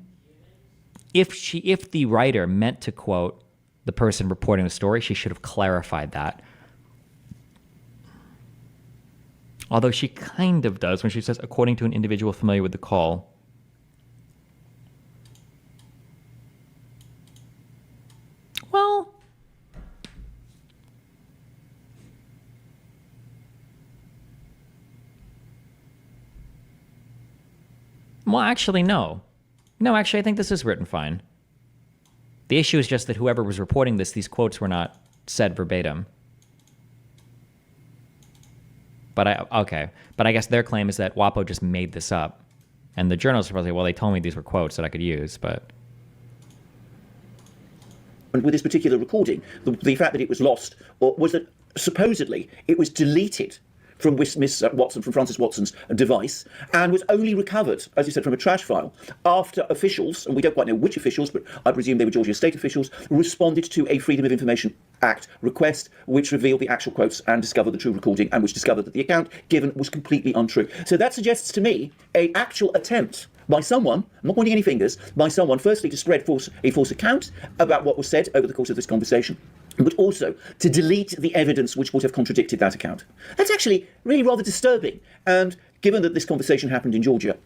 if the writer meant to quote the person reporting the story, she should have clarified that. Although she kind of does when she says, according to an individual familiar with the call. Well, actually, no. No, actually, I think this is written fine. The issue is just that whoever was reporting this, these quotes were not said verbatim. But I guess their claim is that WAPO just made this up. And the journalists are probably, well, they told me these were quotes that I could use, but... And with this particular recording, the fact that it was lost, or was that supposedly it was deleted from Miss Watson, from Frances Watson's device, and was only recovered, as you said, from a trash file after officials, and we don't quite know which officials, but I presume they were Georgia state officials, responded to a Freedom of Information Act request, which revealed the actual quotes and discovered the true recording, and which discovered that the account given was completely untrue. So that suggests to me an actual attempt by someone, I'm not pointing any fingers, by someone, firstly, to spread a false account about what was said over the course of this conversation, but also to delete the evidence which would have contradicted that account. That's actually really rather disturbing. And given that this conversation happened in Georgia,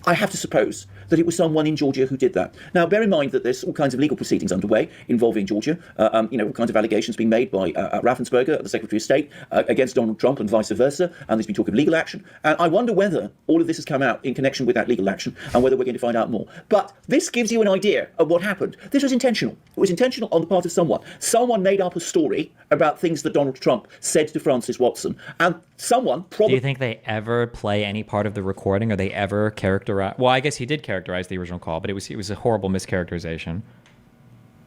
I have to suppose that it was someone in Georgia who did that. Now, bear in mind that there's all kinds of legal proceedings underway involving Georgia, all kinds of allegations being made by Raffensperger, the Secretary of State, against Donald Trump and vice versa, and there's been talk of legal action. And I wonder whether all of this has come out in connection with that legal action and whether we're going to find out more. But this gives you an idea of what happened. This was intentional. It was intentional on the part of someone. Someone made up a story about things that Donald Trump said to Frances Watson, and someone probably... Do you think they ever play any part of the recording, or they ever characterize... Well, I guess he did characterize the original call, but it was a horrible mischaracterization.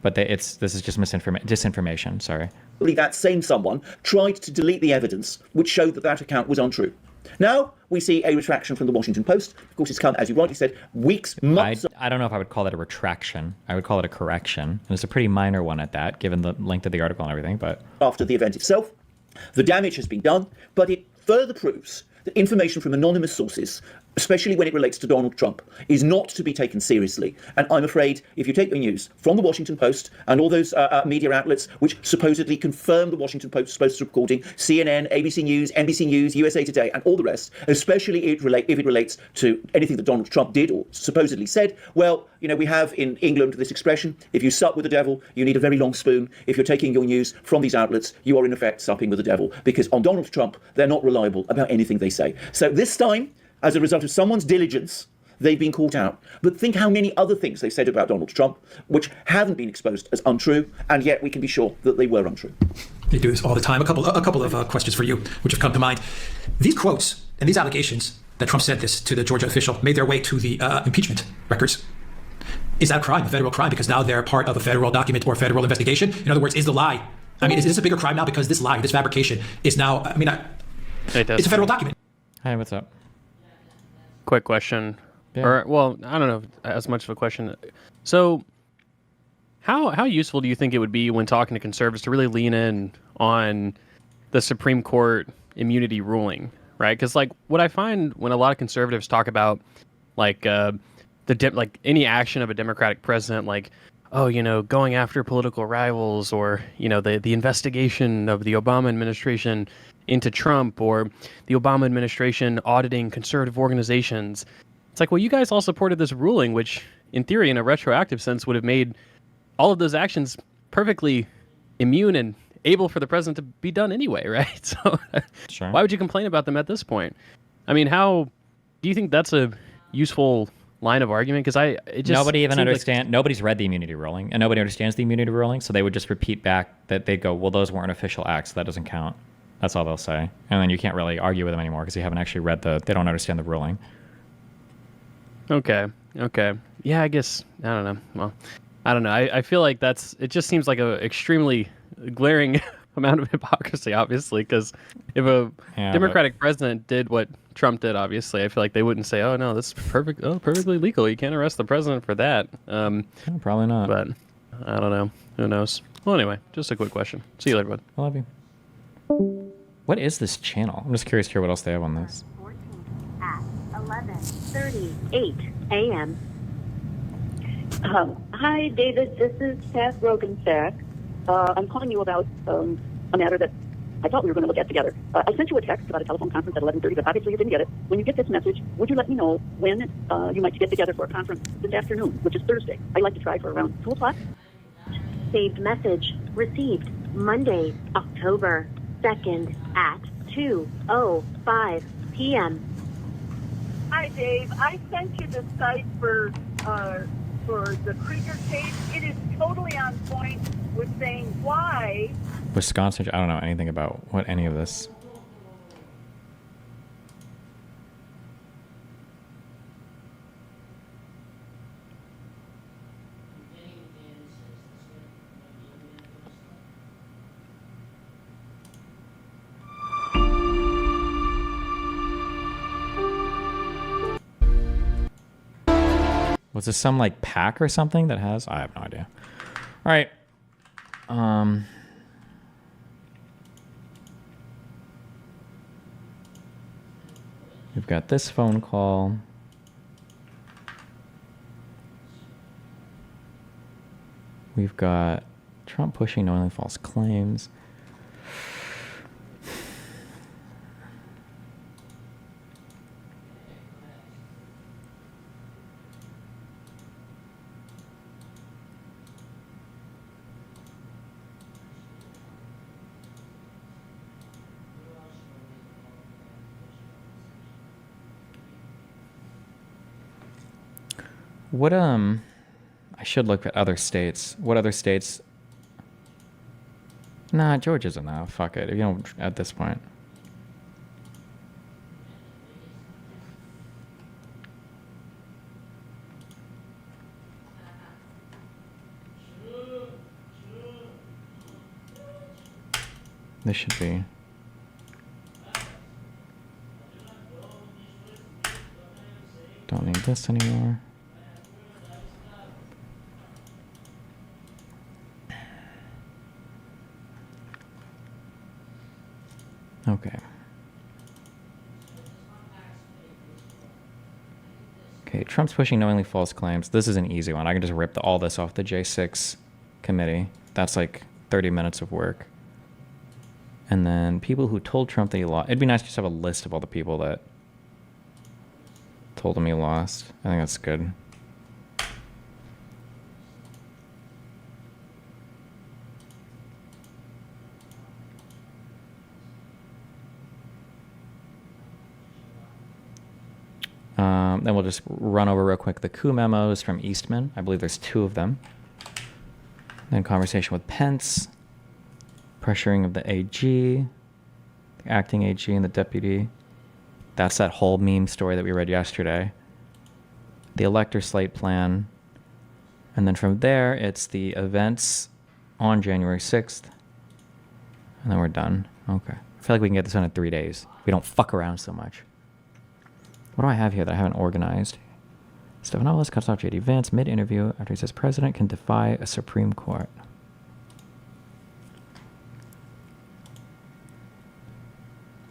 But this is just disinformation, sorry. That same someone tried to delete the evidence which showed that account was untrue. Now we see a retraction from the Washington Post. Of course, it's come, as you rightly said, weeks, months... I don't know if I would call that a retraction. I would call it a correction. And it's a pretty minor one at that, given the length of the article and everything, but... After the event itself, the damage has been done, but it further proves that information from anonymous sources, especially when it relates to Donald Trump, is not to be taken seriously. And I'm afraid if you take the news from the Washington Post and all those media outlets which supposedly confirm the Washington Post's recording, CNN, ABC News, NBC News, USA Today, and all the rest, especially if it relates to anything that Donald Trump did or supposedly said, well, we have in England this expression, if you sup with the devil, you need a very long spoon. If you're taking your news from these outlets, you are in effect supping with the devil, because on Donald Trump, they're not reliable about anything they say. So this time, as a result of someone's diligence, they've been caught out. But think how many other things they said about Donald Trump, which haven't been exposed as untrue, and yet we can be sure that they were untrue. They do this all the time. A couple of questions for you, which have come to mind. These quotes and these allegations that Trump said this to the Georgia official made their way to the impeachment records. Is that a crime, a federal crime, because now they're part of a federal document or federal investigation? In other words, is the lie, is this a bigger crime now because this lie, this fabrication is now, it's a federal document. Hi, what's up? Quick question. Yeah. Or, well, I don't know as much of a question. So how useful do you think it would be when talking to conservatives to really lean in on the Supreme Court immunity ruling, right? Because what I find when a lot of conservatives talk about any action of a Democratic president, going after political rivals, or the investigation of the Obama administration into Trump, or the Obama administration auditing conservative organizations. It's well, you guys all supported this ruling, which in theory, in a retroactive sense, would have made all of those actions perfectly immune and able for the president to be done anyway, right? So sure. Why would you complain about them at this point? How do you think that's a useful line of argument? Because nobody even understands. Nobody's read the immunity ruling, and nobody understands the immunity ruling, so they would just repeat back that they go, well, those weren't official acts, so that doesn't count. That's all they'll say. And then you can't really argue with them anymore because you haven't actually read they don't understand the ruling. Okay. Yeah, I guess, I don't know. Well, I don't know. I feel like it just seems like a extremely glaring amount of hypocrisy, obviously, because if a Democratic president did what Trump did, obviously, I feel like they wouldn't say, oh, no, this is perfectly legal. You can't arrest the president for that. Probably not. But I don't know. Who knows? Well, anyway, just a quick question. See you later, bud. I love you. What is this channel? I'm just curious to hear what else they have on this. 11:38 a.m. Hi, David. This is Pat Rogensack. I'm calling you about a matter that I thought we were going to look at together. I sent you a text about a telephone conference at 11:30, but obviously you didn't get it. When you get this message, would you let me know when you might get together for a conference this afternoon, which is Thursday? I'd like to try for around 2 o'clock. Saved message received Monday, October 2nd at 2:05 p.m. Hi, Dave. I sent you the site for the Krieger case. It is totally on point with saying why. Wisconsin, I don't know anything about what any of this. Was this some like pack or something that has? I have no idea. All right. We've got this phone call. We've got Trump pushing knowingly false claims. What, I should look at other states. What other states? Nah, Georgia's enough. Fuck it. If you don't, at this point. This should be. Don't need this anymore. Okay. Okay, Trump's pushing knowingly false claims. This is an easy one. I can just rip all this off the J6 committee. That's like 30 minutes of work. And then people who told Trump that he lost. It'd be nice to just have a list of all the people that told him he lost. I think that's good. Then we'll just run over real quick the coup memos from Eastman. I believe there's 2 of them. Then conversation with Pence. Pressuring of the AG. The acting AG and the deputy. That's that whole meme story that we read yesterday. The elector slate plan. And then from there, it's the events on January 6th. And then we're done. Okay. I feel like we can get this done in 3 days. We don't fuck around so much. What do I have here that I haven't organized? Stephanopoulos cuts off J.D. Vance mid-interview after he says president can defy a Supreme Court.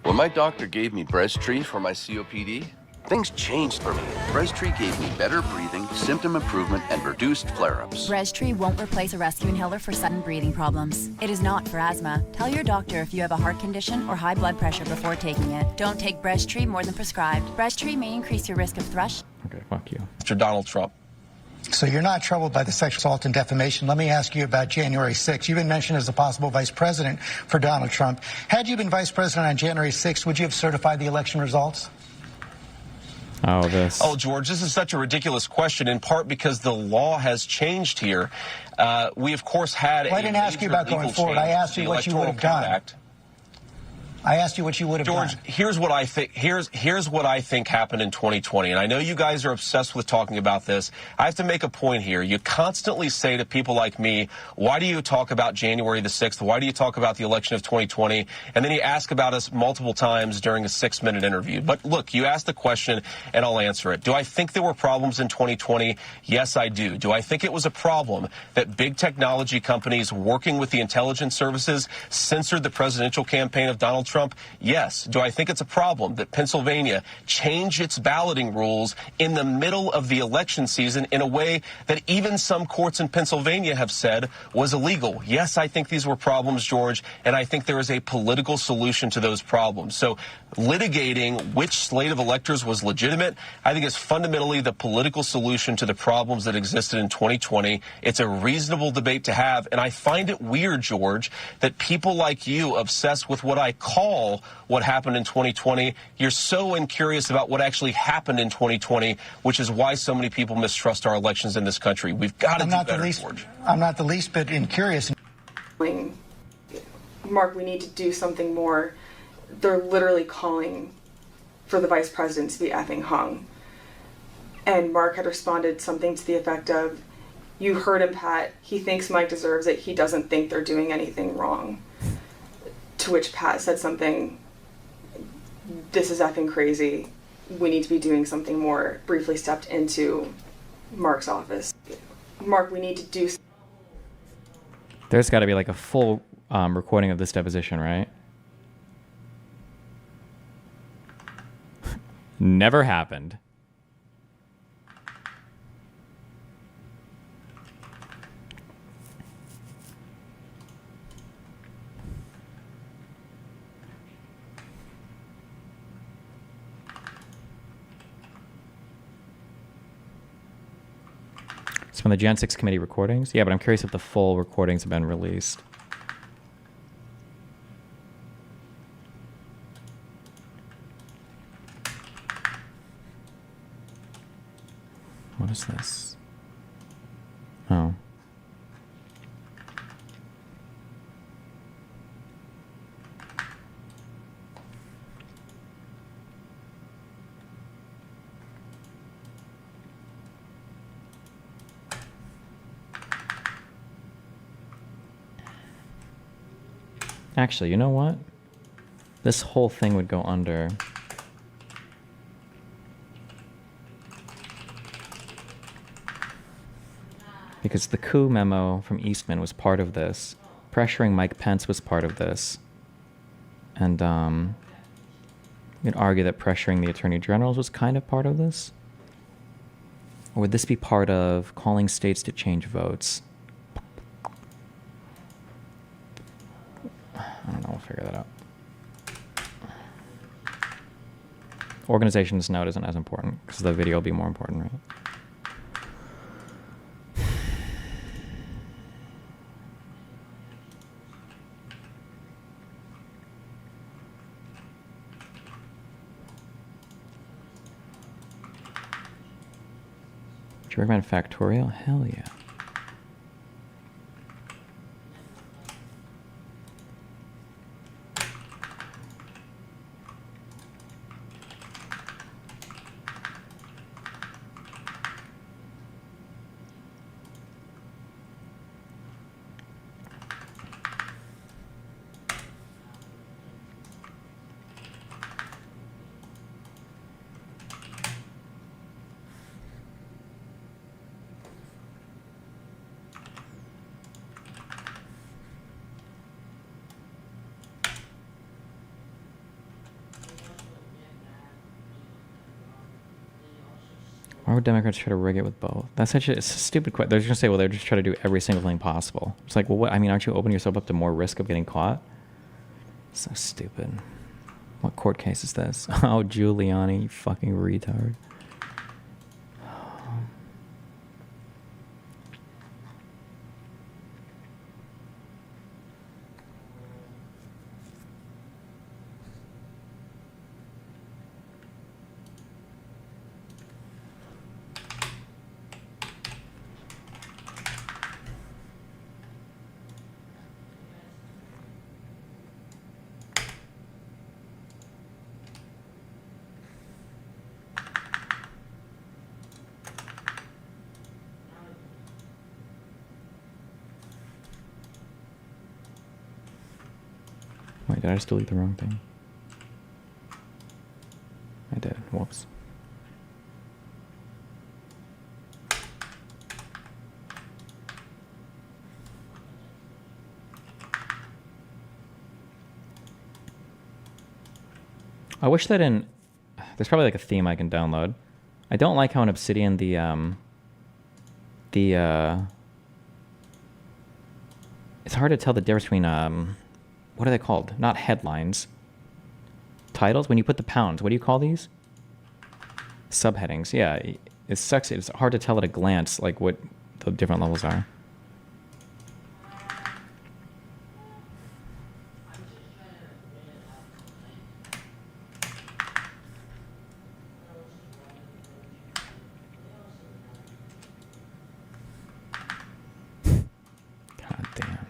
When my doctor gave me Breztri for my COPD, things changed for me. Breztri gave me better breathing, symptom improvement, and reduced flare-ups. Breztri won't replace a rescue inhaler for sudden breathing problems. It is not for asthma. Tell your doctor if you have a heart condition or high blood pressure before taking it. Don't take Breztri more than prescribed. Breztri may increase your risk of thrush. Okay, fuck you. Mr. Donald Trump. So you're not troubled by the sexual assault and defamation. Let me ask you about January 6th. You've been mentioned as a possible vice president for Donald Trump. Had you been vice president on January 6th, would you have certified the election results? Oh, this. Oh, George, this is such a ridiculous question, in part because the law has changed here. We, of course, had well, I didn't ask you about going forward. I asked you what you would have done. I asked you what you would have done. George, here's what I think. Here's what I think happened in 2020, and I know you guys are obsessed with talking about this. I have to make a point here. You constantly say to people like me, "Why do you talk about January the 6th? Why do you talk about the election of 2020?" And then you ask about us multiple times during a 6-minute interview. But look, you asked the question, and I'll answer it. Do I think there were problems in 2020? Yes, I do. Do I think it was a problem that big technology companies working with the intelligence services censored the presidential campaign of Donald Trump? Trump? Yes. Do I think it's a problem that Pennsylvania changed its balloting rules in the middle of the election season in a way that even some courts in Pennsylvania have said was illegal? Yes, I think these were problems, George, and I think there is a political solution to those problems. So litigating which slate of electors was legitimate, I think is fundamentally the political solution to the problems that existed in 2020. It's a reasonable debate to have, and I find it weird, George, that people like you obsessed with what I call what happened in 2020. You're so incurious about what actually happened in 2020, which is why so many people mistrust our elections in this country. We've got to do better, George. I'm not the least bit incurious. Mark, we need to do something more. They're literally calling for the vice president to be effing hung. And Mark had responded something to the effect of, you heard him, Pat. He thinks Mike deserves it. He doesn't think they're doing anything wrong. To which Pat said something, this is effing crazy. We need to be doing something more. Briefly stepped into Mark's office. Mark, we need to do. There's got to be like a full recording of this deposition, right? Never happened. It's from the Jan 6 committee recordings. Yeah, but I'm curious if the full recordings have been released. What is this? Oh. Actually, you know what? This whole thing would go under... because the coup memo from Eastman was part of this. Pressuring Mike Pence was part of this. And you could argue that pressuring the attorney generals was kind of part of this. Or would this be part of calling states to change votes? I don't know, we'll figure that out. Organization's note isn't as important because the video will be more important, right? Do you recommend Factorial? Hell yeah. Why would Democrats try to rig it with both? That's such a, it's a stupid question. They're just going to say, well, they're just trying to do every single thing possible. It's like, well, what? I mean, aren't you opening yourself up to more risk of getting caught? So stupid. What court case is this? Oh, Giuliani, you fucking retard. Wait, did I just delete the wrong thing? I did. Whoops. I wish that in... There's probably like a theme I can download. I don't like how in Obsidian it's hard to tell the difference between what are they called? Not headlines. Titles? When you put the pounds, what do you call these? Subheadings. Yeah, it sucks. It's hard to tell at a glance like what the different levels are. God damn.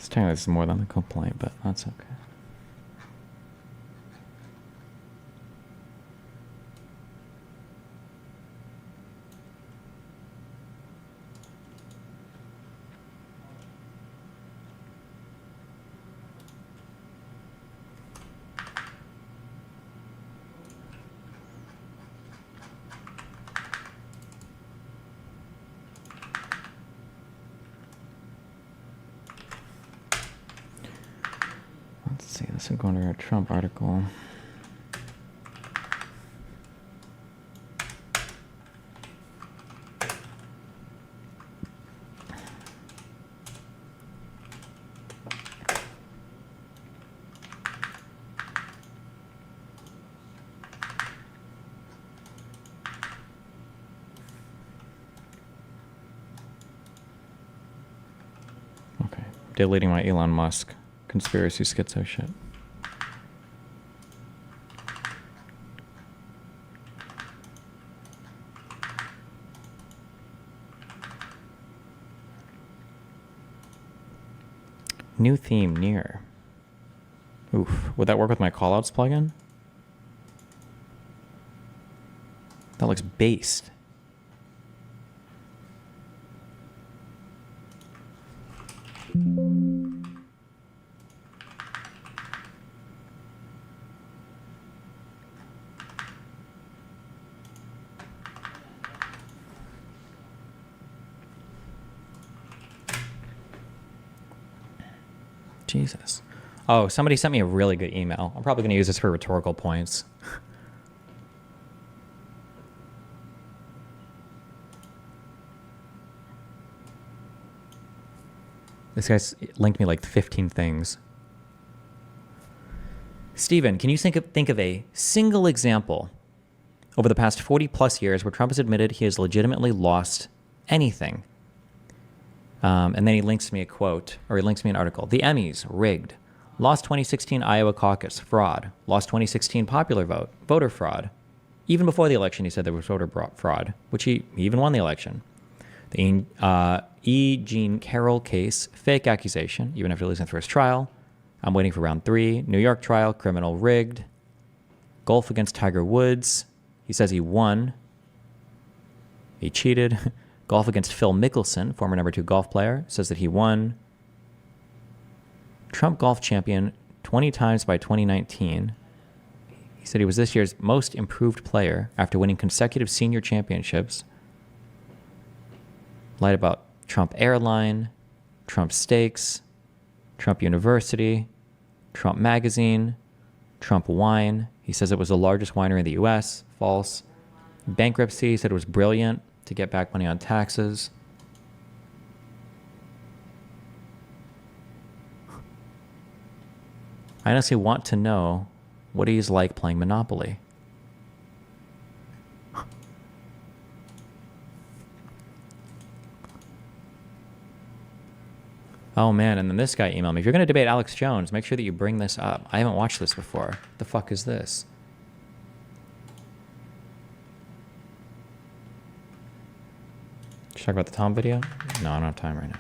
Technically, this is more than a complaint, but that's okay. Let's see, this is going to our Trump article. Okay, deleting my Elon Musk conspiracy schizo shit. New theme near. Oof. Would that work with my callouts plugin? That looks based. Jesus. Oh, somebody sent me a really good email. I'm probably going to use this for rhetorical points. This guy's linked me like 15 things. Steven, can you think of a single example over the past 40 plus years where Trump has admitted he has legitimately lost anything? And then he links me a quote, or he links me an article. The Emmys, rigged. Lost 2016 Iowa caucus, fraud. Lost 2016 popular vote, voter fraud. Even before the election, he said there was voter fraud, which he even won the election. The E. Jean Carroll case, fake accusation, even after losing the first trial. I'm waiting for round 3. New York trial, criminal, rigged. Golf against Tiger Woods. He says he won. He cheated. Golf against Phil Mickelson, former number 2 golf player, says that he won. Trump golf champion 20 times by 2019. He said he was this year's most improved player after winning consecutive senior championships. Lied about Trump Airline, Trump Steaks, Trump University, Trump Magazine, Trump Wine. He says it was the largest winery in the U.S. False. Bankruptcy, he said it was brilliant to get back money on taxes. I honestly want to know what he's like playing Monopoly. Oh man, and then this guy emailed me. If you're going to debate Alex Jones, make sure that you bring this up. I haven't watched this before. The fuck is this? Should I talk about the Tom video? No, I don't have time right now.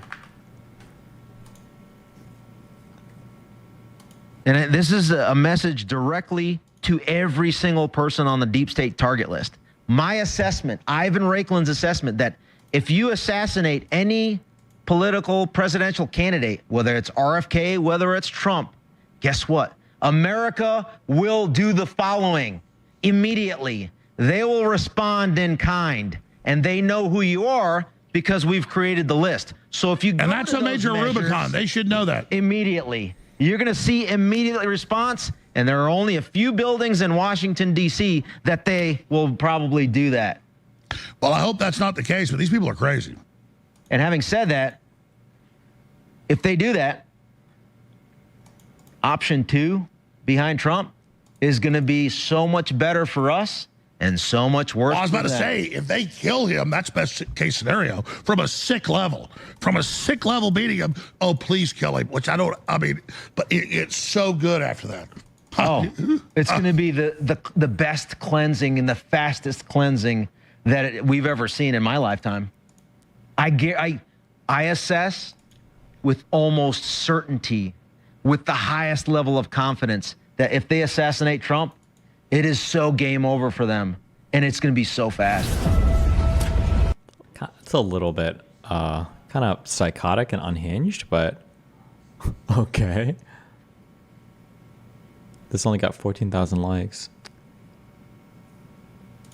And this is a message directly to every single person on the deep state target list. My assessment, Ivan Raiklin's assessment, that if you assassinate any political presidential candidate, whether it's RFK, whether it's Trump, guess what? America will do the following immediately. They will respond in kind, and they know who you are because we've created the list. So if you go and that's to a those major measures, Rubicon. They should know that. Immediately. You're going to see immediately response, and there are only a few buildings in Washington, D.C. that they will probably do that. Well, I hope that's not the case, but these people are crazy. And having said that, if they do that, option 2 behind Trump is going to be so much better for us and so much worse. Well, I was about for to them. say, if they kill him, that's best case scenario. From a sick level beating him, oh, please kill him, which but it's so good after that. Oh, it's going to be the best cleansing and the fastest cleansing that we've ever seen in my lifetime. I assess with almost certainty, with the highest level of confidence, that if they assassinate Trump, it is so game over for them, and it's going to be so fast. It's a little bit kind of psychotic and unhinged, but okay. This only got 14,000 likes.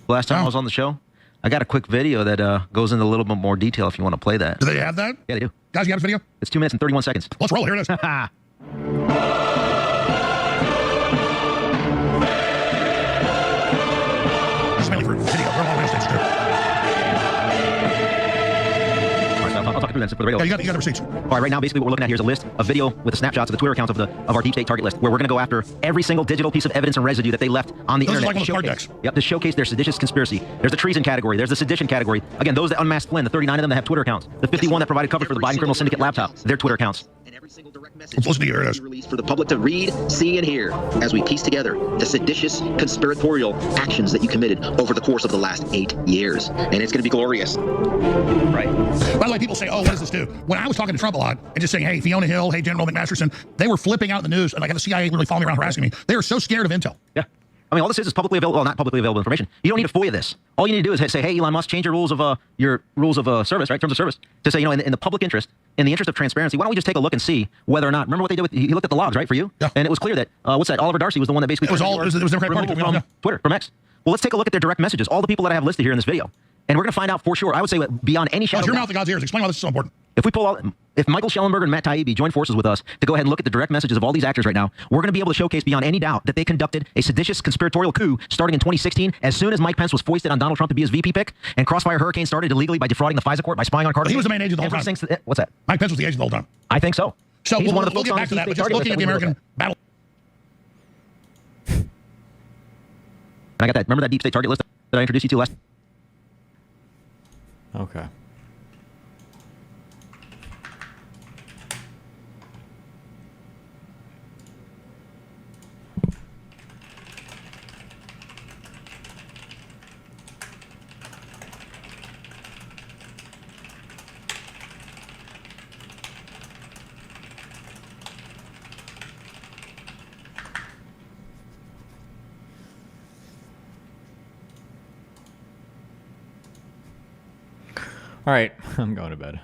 Last time I was on the show, I got a quick video that goes into a little bit more detail if you want to play that. Do they have that? Yeah, they do. Guys, you have this video? It's 2 minutes and 31 seconds. Let's roll. Here it is. I'll talk through that for the radio. Yeah, you got the receipts. All right, right now, basically what we're looking at here is a list, a video with the snapshots of the Twitter accounts of our deep state target list, where we're going to go after every single digital piece of evidence and residue that they left on the internet. Like on the card decks. Yep, to showcase their seditious conspiracy. There's the treason category. There's the sedition category. Again, those that unmasked Flynn, the 39 of them that have Twitter accounts. The 51 that provided coverage for the Biden criminal syndicate laptop, their Twitter accounts. Let's listen to hear it. Released for the public to read, see, and hear as we piece together the seditious, conspiratorial actions that you committed over the course of the last 8 years. And it's going to be glorious. Right. By the way, people say, oh, what does this do? When I was talking to Trump a lot and just saying, hey, Fiona Hill, hey, General McMasterson, they were flipping out in the news, and I got the CIA literally following me around harassing me. They were so scared of intel. Yeah. I mean, all this is publicly available, well, not publicly available information. You don't need to FOIA this. All you need to do is say, hey, Elon Musk, change your rules of service, right, terms of service, to say, in the public interest, in the interest of transparency, why don't we just take a look and see whether or not, remember what they did with, he looked at the logs, right, for you? Yeah. And it was clear that, Oliver Darcy was the one that basically... It was Democratic Party from Twitter, from X. Well, let's take a look at their direct messages, all the people that I have listed here in this video. And we're going to find out for sure, I would say beyond any shadow... your mouth to God's ears. Explain why this is so important. If Michael Schellenberger and Matt Taibbi join forces with us to go ahead and look at the direct messages of all these actors right now, we're going to be able to showcase beyond any doubt that they conducted a seditious conspiratorial coup starting in 2016 as soon as Mike Pence was foisted on Donald Trump to be his VP pick, and Crossfire Hurricane started illegally by defrauding the FISA court by spying on Carter. He was the main agent the whole time. What's that? Mike Pence was the agent the whole time. I think so. So he's one of the we'll folks get on back to the that, but deep just state looking at the American battle. And I got that. Remember that deep state target list that I introduced you to last? Okay. All right, I'm going to bed.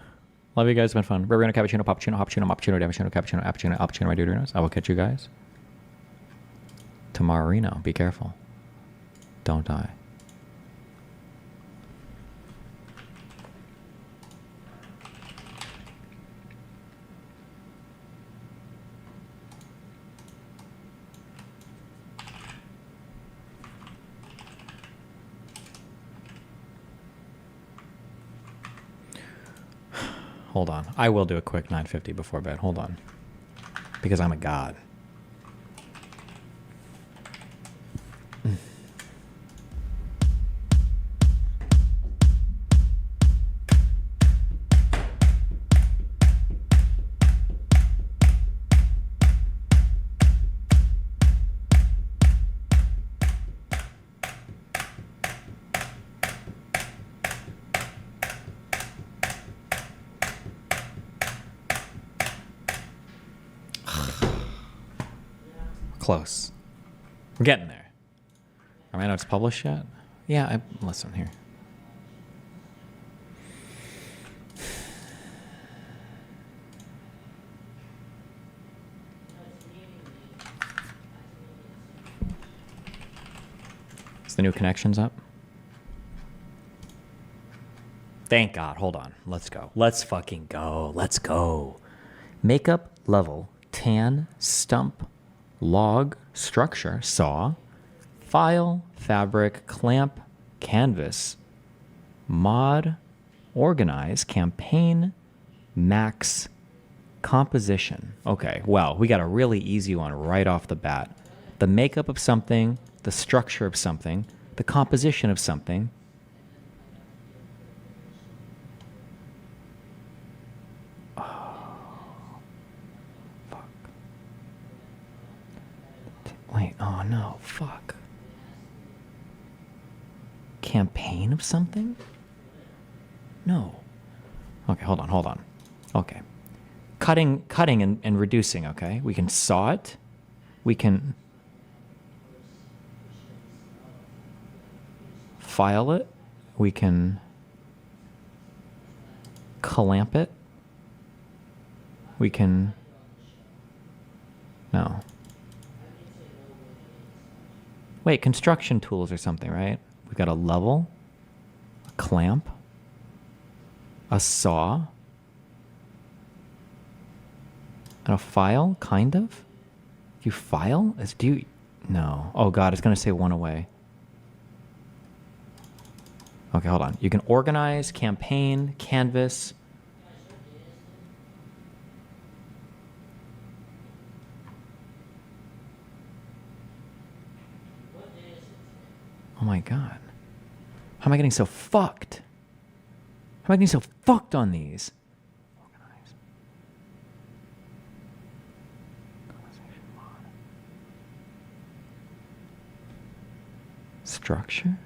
Love you guys. It's been fun. We're going to cappuccino, poppuccino, hoppuccino, moppuccino, cappuccino, cappuccino, appuccino, appuccino, my dude. I will catch you guys tomorrow. Be careful. Don't die. Hold on. I will do a quick 950 before bed. Hold on. Because I'm a god. Close. We're getting there. Am I not published yet? Yeah, listen here. Is the new connections up? Thank God. Hold on. Let's go. Let's fucking go. Let's go. Makeup level, tan, stump, log, structure, saw, file, fabric, clamp, canvas, mod, organize, campaign, max, composition. Okay, well, we got a really easy one right off the bat. The makeup of something, the structure of something, the composition of something. Wait, oh no, fuck. Campaign of something? No. Okay, hold on. Okay. Cutting and reducing, okay? We can saw it. We can file it. We can clamp it. We can... No. Wait, construction tools or something, right? We've got a level, a clamp, a saw, and a file, kind of? You file? No. Oh God, it's gonna say one away. Okay, hold on. You can organize, campaign, canvas. Oh my God. How am I getting so fucked? How am I getting so fucked on these? Organize. Conversation mod. Structure?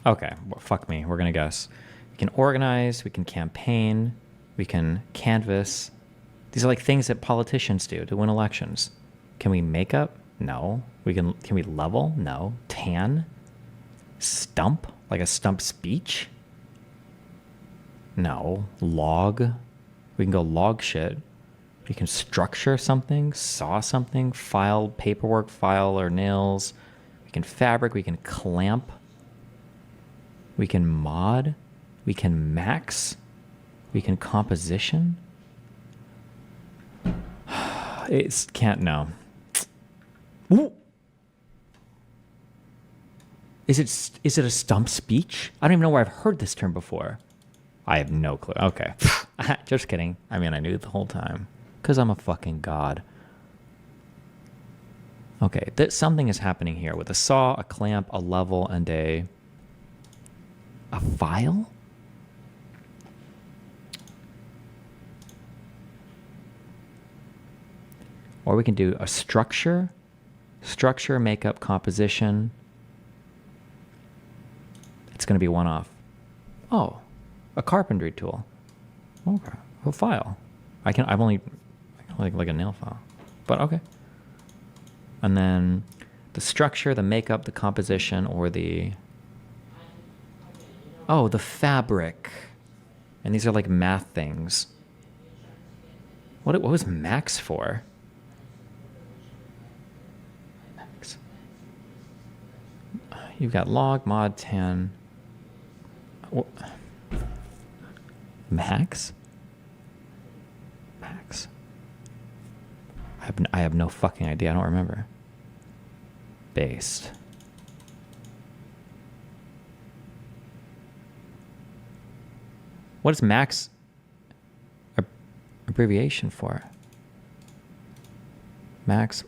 Okay, well, fuck me. We're gonna guess. We can organize, we can campaign, we can canvas. These are like things that politicians do to win elections. Can we make up? No. Can we level? No. Tan? Stump? Like a stump speech? No. Log? We can go log shit. We can structure something, saw something, file paperwork, file or nails. We can fabric, we can clamp. We can mod. We can max. We can composition. It can't, no. Ooh. Is it a stump speech? I don't even know where I've heard this term before. I have no clue. Okay. Just kidding. I mean, I knew it the whole time. Because I'm a fucking god. Okay, something is happening here with a saw, a clamp, a level, and a file? Or we can do a structure, makeup, composition. It's going to be one off. Oh, a carpentry tool. Okay, a file. I've only like a nail file, but okay. And then the structure, the makeup, the composition, or the fabric. And these are like math things. What was max for? Max. You've got log, mod, tan. Max? Max. I have no fucking idea. I don't remember. Based. What is max abbreviation for? Max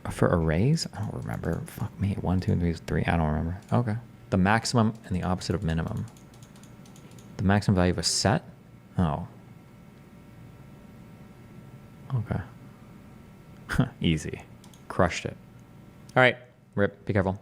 for arrays? I don't remember. Fuck me. 1, 2, 3, 3. I don't remember. Okay. The maximum and the opposite of minimum. The maximum value of a set? Oh. Okay. Easy. Crushed it. All right. Rip. Be careful.